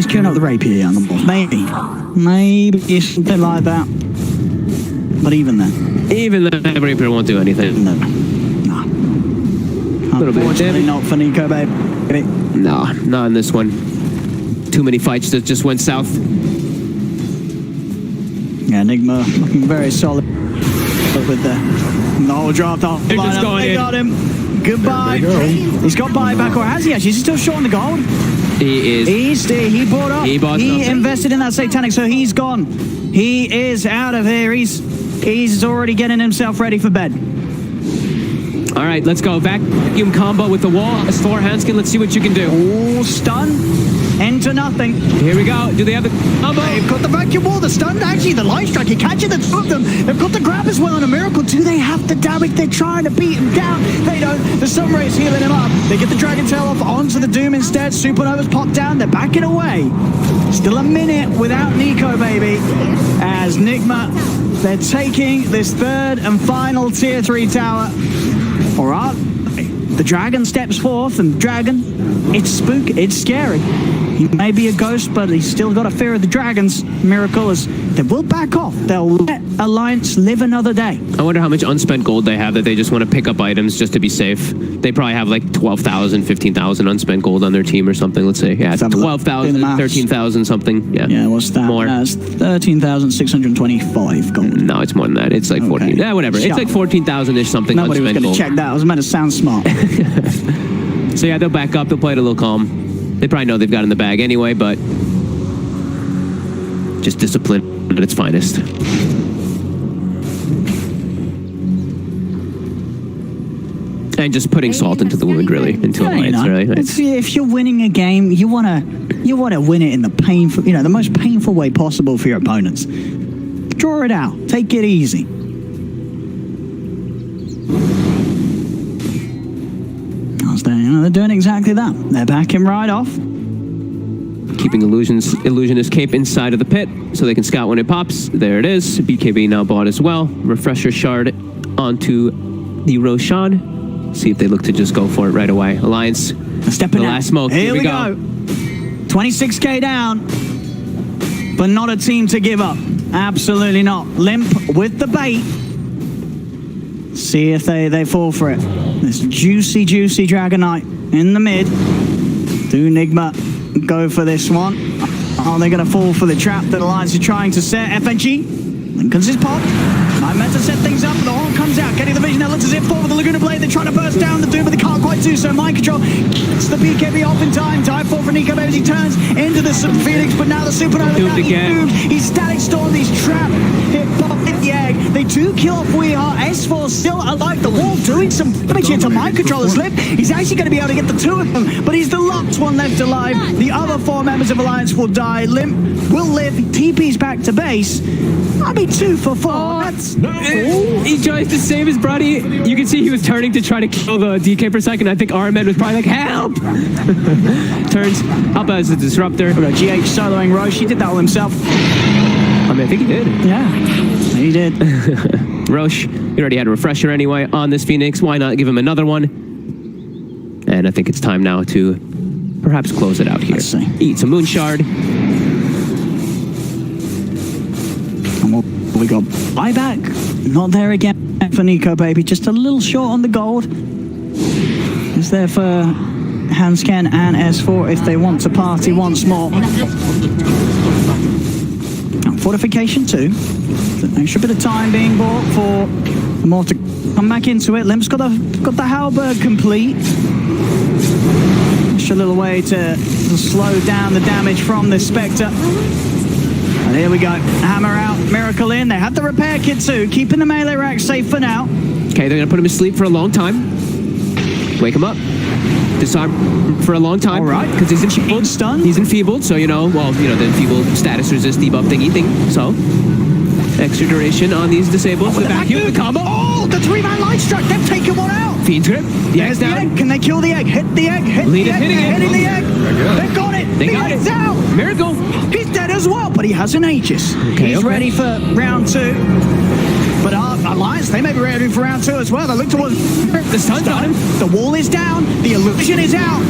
queuing up the rapier on the board. Maybe something like that. But even then, the rapier won't do anything. No. Unfortunately, not for Nico, baby. No, not in this one. Too many fights that just went south. Yeah, Nigma looking very solid with the whole draft off the lineup. They got him. Goodbye. He's got buyback, or has he actually? Is he still short on the gold? He is. He bought up. He invested in that Satanic, so he's gone. He is out of here. He's already getting himself ready for bed. All right, let's go. Vacuum combo with the wall. S4 Hansken, let's see what you can do. Oh, stun. Into nothing. Here we go. Do they have the combo? They've got the vacuum wall, the stun, actually the light strike. He catches the two of them. They've got the grab as well on a Miracle. Do they have the damage? They're trying to beat him down. They don't. The Sunray is healing him up. They get the Dragon Tail off onto the Doom instead. Supernova's popped down. They're backing away. Still a minute without Nico, baby. As Nigma, they're taking this third and final tier 3 tower. Or are they? the dragon steps forth, and dragon, it's spooky, it's scary. He may be a ghost, but he's still got a fear of the dragons. Miracle is, they will back off. They'll let Alliance live another day. I wonder how much unspent gold they have that they just want to pick up items just to be safe. They probably have like 12,000, 15,000 unspent gold on their team or something, let's say. Yeah, 12,000, 13,000 something. Yeah. Yeah, what's that? More. It's 13,625 gold. No, it's more than that. It's like 14. Okay. Yeah, whatever. Shut It's like 14,000-ish something Nobody was unspent going to gold. check that. I was meant to sound smart. So yeah, they'll back up. They'll play it a little calm. They probably know they've got it in the bag anyway, but just discipline at its finest. And just putting salt into the wound, really, into Alliance, really. If you're winning a game, you wanna win it in the painful, the most painful way possible for your opponents. Draw it out. Take it easy. They're doing exactly that. They're backing right off. Keeping Illusionist Cape inside of the pit so they can scout when it pops. There it is. BKB now bought as well. Refresher Shard onto the Roshan. See if they look to just go for it right away. Alliance, stepping the out. last smoke. Here we go. 26k down, but not a team to give up. Absolutely not. Limp with the bait. See if they fall for it. This juicy Dragonite in the mid. Do Nigma go for this one? Are they going to fall for the trap that Alliance is trying to set? FNG, Lincoln's is popped. I meant to set things up, but the horn comes out. Getting the vision, that looks as if forward with the Laguna Blade. They're trying to burst down the Doom, but they can't quite do so. Mind Control gets the BKB off in time. Dive for Nico Baby as he turns into the Phoenix, but now the Supernova Doomed again. He's Static Storm, he's trapped. Hit the egg. They do kill off Weehaw. S4 still alive. The wall doing some damage into Mind Controller's lip. He's actually going to be able to get the two of them, but he's the last one left alive. The other four members of Alliance will die. Limp will live. TP's back to base. I mean, 2 for 4. That's... He tries to save his buddy. You can see he was turning to try to kill the DK for a second. I think Ahmed was probably like, help! Turns up as a disruptor. GH soloing Roche. He did that all himself. I mean, I think he did. Yeah, he did. Roche, he already had a refresher anyway on this Phoenix. Why not give him another one? And I think it's time now to perhaps close it out here. Let's see. Eat some Moon Shard. We got buyback. Not there again for Nico Baby. Just a little short on the gold. Is there for Hanscan and S4 if they want to party once more. Fortification 2. An extra bit of time being bought for more to come back into it. Limp's got the halberd complete. Extra little way to slow down the damage from this Spectre. And here we go. Hammer out, Miracle in. They have the repair kit too, keeping the melee rack safe for now. Okay, they're gonna put him to sleep for a long time. Wake him up. Disarm for a long time. All right. Because he's enfeebled. Stunned. He's enfeebled, so the enfeebled status resist debuff thingy thing. So, extra duration on these disabled. The vacuum, the combo. Oh, the 3-man light strike. They've taken one out. Fiend's grip. The egg's The down. egg. Can they kill the egg? Hit the egg. Hit Lead the it, egg. hitting it. Hitting the egg. They've got it. They the got egg's it. out. Miracle. He's dead as well, but he has an Aegis. He's ready for round 2. But Alliance, they may be ready for round 2 as well. They look towards The sun's on him. The wall is down. The illusion is out.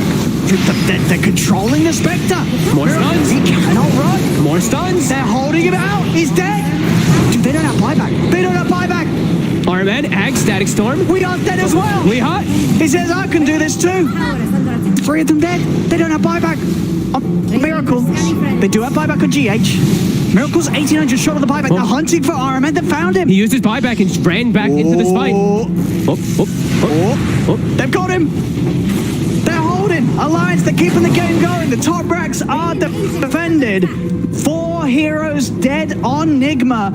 They're controlling the Spectre. More stuns. He cannot run. More stuns. They're holding him out. He's dead. Dude, they don't have buyback. They don't have buyback. Armed, Ag, Static Storm. We are dead as well. We hot. He says, I can do this too. 3 of them dead. They don't have buyback. Miracle. They do have buyback on GH. Miracle's 1800 shot of the buyback. They're hunting for Ahmed. They found him. He used his buyback and ran back into this fight. They've got him. They're holding. Alliance, they're keeping the game going. The top racks are defended. 4 heroes dead on Nigma.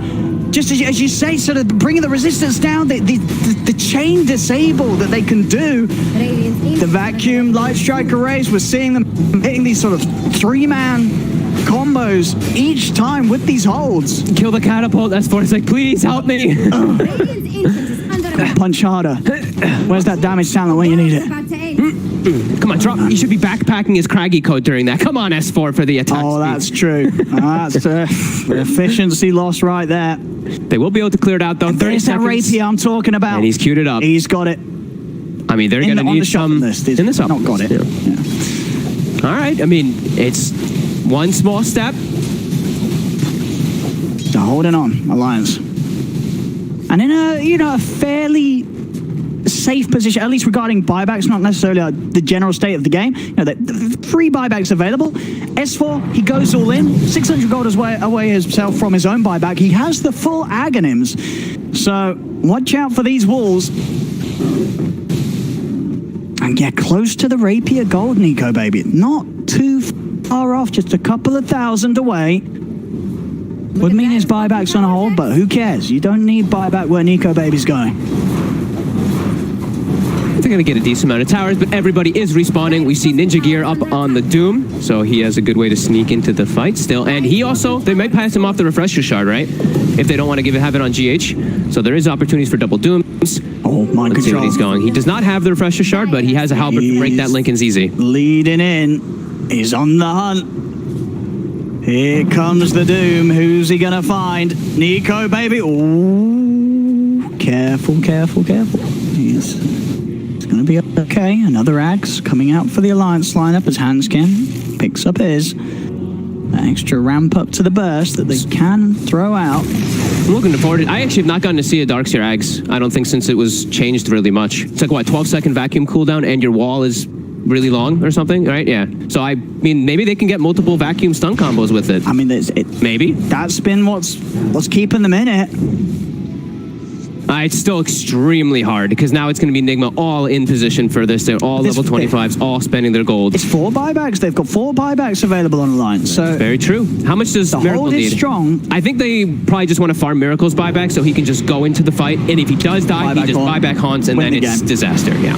Just as you say, sort of bringing the resistance down, the chain disable that they can do. The vacuum light strike arrays, we're seeing them hitting these sort of 3-man combos each time with these holds. Kill the catapult. S4's like, please help me. Punch harder. Where's that damage talent when you need it? Come on, drop. You should be backpacking his Craggy code during that. Come on, S4 for the attack. Oh, speed. that's true. That's efficiency loss right there. They will be able to clear it out though. 30 There's that seconds. rapier I'm talking about. And he's queued it up. He's got it. I mean, they're going to need some in this not got it. Yeah. All right. I mean, it's one small step. They're holding on, Alliance. And in a fairly safe position, at least regarding buybacks, not necessarily the general state of the game. The 3 buybacks available. S4, he goes all in. 600 gold away himself from his own buyback. He has the full Aghanims. So watch out for these walls. And get close to the Rapier gold, Nico baby. Not too far off, just a couple of thousand away. Would mean his buyback's on hold, but who cares? You don't need buyback where Nico baby's going. They're going to get a decent amount of towers, but everybody is respawning. We see Ninja Gear up on the Doom, so he has a good way to sneak into the fight still. And he also, they might pass him off the Refresher Shard, right? If they don't want to have it on GH. So there is opportunities for double Dooms. Oh, mind Let's see control. where he's going. He does not have the Refresher Shard, but he has a Halberd to break that Lincoln's easy. Leading in. He's on the hunt. Here comes the Doom. Who's he going to find? Nico baby. Ooh. Careful, careful, careful. It's going to be okay. Another Axe coming out for the Alliance lineup as Hanskin picks up his. An extra ramp up to the burst that they can throw out. I'm looking forward to it. I actually have not gotten to see a Darkseer Axe, I don't think, since it was changed really much. It's like, what, 12-second vacuum cooldown and your wall is really long or something, right? Yeah. So, I mean, maybe they can get multiple vacuum stun combos with it. I mean, maybe. That's been what's keeping them in it. It's still extremely hard because now it's going to be Nigma all in position for this. They're all level 25s, all spending their gold. It's 4 buybacks. They've got 4 buybacks available on the line. So very true. How much does Miracle hold need? is strong. I think they probably just want to farm Miracle's buyback so he can just go into the fight. And if he does die, he just buyback haunts, and then it's disaster. Yeah.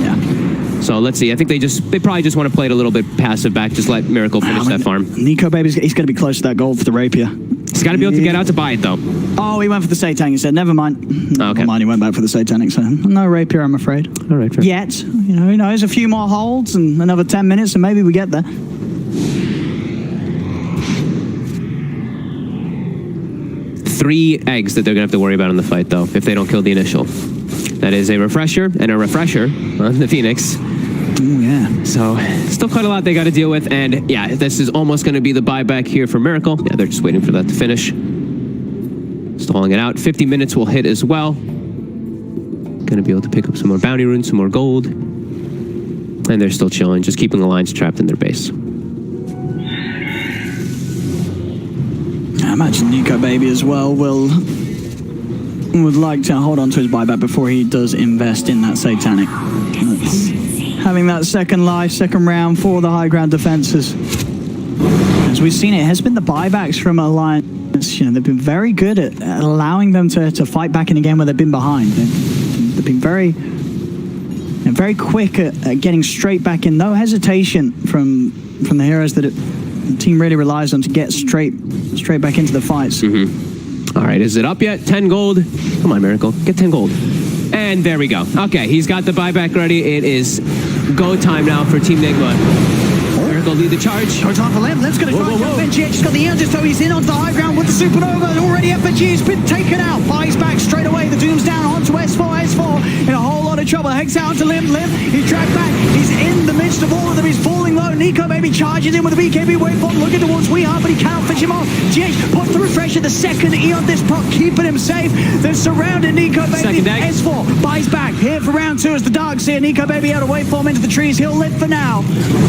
So let's see. I think they probably just want to play it a little bit passive back. Just let Miracle finish that farm. Nico baby's he's going to be close to that gold for the Rapier. He's got to be able to get out to buy it though. Oh, he went for the Satanic instead. Never mind. Okay. Never mind. He went back for the Satanic. So no Rapier, I'm afraid. All right. Fair. Yet, who knows? A few more holds and another 10 minutes, and maybe we get there. Three eggs that they're gonna have to worry about in the fight though, if they don't kill the initial. That is a Refresher and a Refresher on the Phoenix. Oh, yeah. So, still quite a lot they got to deal with, and yeah, this is almost going to be the buyback here for Miracle. Yeah, they're just waiting for that to finish. Stalling it out. 50 minutes will hit as well. Going to be able to pick up some more bounty runes, some more gold. And they're still chilling, just keeping the lines trapped in their base. I imagine Nico baby as well would like to hold on to his buyback before he does invest in that Satanic. Having that second life, second round for the high ground defenses. As we've seen, it has been the buybacks from Alliance. They've been very good at allowing them to fight back in a game where they've been behind. They've been very quick at getting straight back in. No hesitation from the heroes that the team really relies on to get straight back into the fights. Mm-hmm. All right, is it up yet? 10 gold. Come on, Miracle. Get 10 gold. And there we go. Okay, he's got the buyback ready. It is go time now for Team Nigma. Miracle lead the charge. No time for Lim. Lim's going to try and jump in. GH got the Eon, just so he's in onto the high ground with the Supernova. And already FNG has been taken out. Buys back straight away. The Doom's down onto S4. S4 in a whole lot of trouble. Heads out to Lim. Lim, he's dragged back. He's in the midst of all of them. He's falling low. Nico maybe charges in with a BKB waveform. Looking towards Weehart, but he cannot finish him off. GH puts the Refresher. The second Eon this proc, keeping him safe. They're surrounding Nico baby. S4 buys back here for round 2 as the Darkseer. Nico baby out of waveform into the trees. He'll live for now.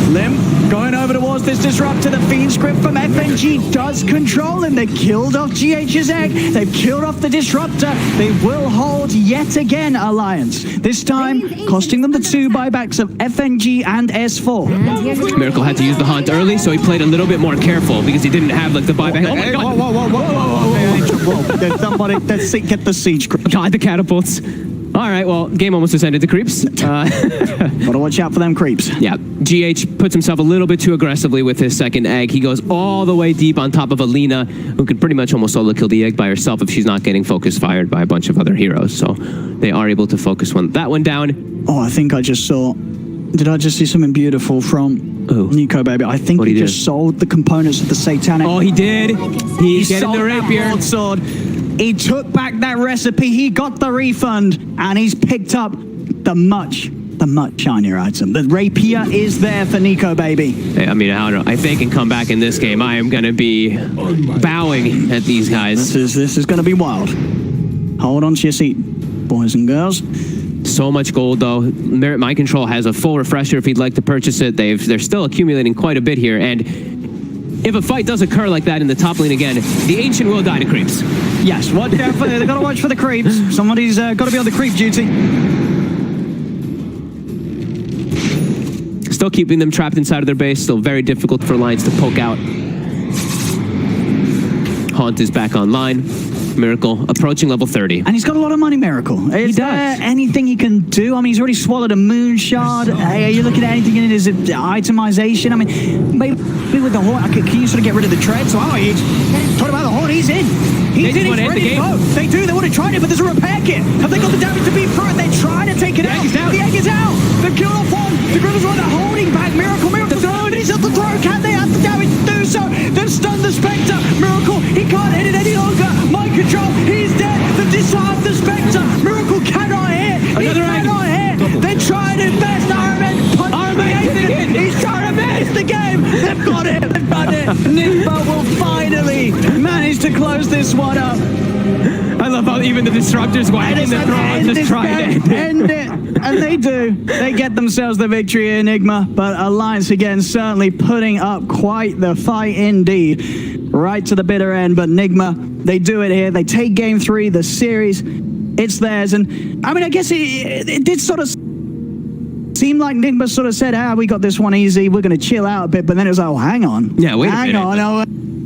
Lim going over towards this Disruptor. The Fiend script from FNG does control him. They killed off GH's egg. They've killed off the Disruptor. They will hold yet again, Alliance. This time, costing them the 2 buybacks of FNG and S4. Miracle had to use the Haunt early, so he played a little bit more careful because he didn't have like the buyback. Oh my God. Whoa. There's somebody, get the siege. God, the catapults. All right, well, game almost descended to creeps. Gotta watch out for them creeps. Yeah, GH puts himself a little bit too aggressively with his second egg. He goes all the way deep on top of Alina, who could pretty much almost solo kill the egg by herself if she's not getting focus fired by a bunch of other heroes. So they are able to focus that one down. Oh, I think I just saw... Did I just see something beautiful from Nico baby? I think he just sold the components of the Satanic. Oh, he did. He's getting the rapier. Broadsword. He took back that recipe. He got the refund, and he's picked up the much the much shinier item. The rapier is there for Nico, baby. I mean, if they can come back in this game, I am going to be bowing at these guys. This is going to be wild. Hold on to your seat, boys and girls. So much gold, though. Merit Mind Control has a full refresher if you'd like to purchase it. They're still accumulating quite a bit here, and if a fight does occur like that in the top lane again, the Ancient will die to creeps. Yes, watch out for they've got to watch for the creeps. Somebody's got to be on the creep duty. Still keeping them trapped inside of their base. Still very difficult for Alliance to poke out. Haunt is back online. Miracle approaching level 30. And he's got a lot of money, Miracle. Is there anything he can do? I mean, he's already swallowed a moon shard. Are you looking at anything in it? Is it itemization? I mean, maybe with the horn, can you sort of get rid of the treads? Oh, he's talking about the horn. He's in. He's in. He's ready to go. They do. They would have tried it, but there's a repair kit. Have they got the damage to beat through it? They're trying to take it out. The egg is out. They've killed off one. The Griffins are holding back. Miracle throwing. He's at the throw. Can they have the damage to do so? They've stunned the Spectre. Miracle, he can't hit it any longer. Mind Control, he's dead. They've disarmed the Spectre. Miracle cannot hit. He cannot hit. They're trying their best. Iron Man, he's trying to miss the game. They've got it. They've done it. Nigma will finally manage to close this one up. I love how even the disruptors go ahead in the throne, just trying to end it. And they do. They get themselves the victory here, Nigma. But Alliance again certainly putting up quite the fight indeed. Right to the bitter end. But Nigma, they do it here. They take game 3, the series. It's theirs. And I mean, I guess it did sort of seem like Nigma sort of said, we got this one easy. We're going to chill out a bit. But then it was like, oh, hang on. Yeah, wait a minute. Hang on.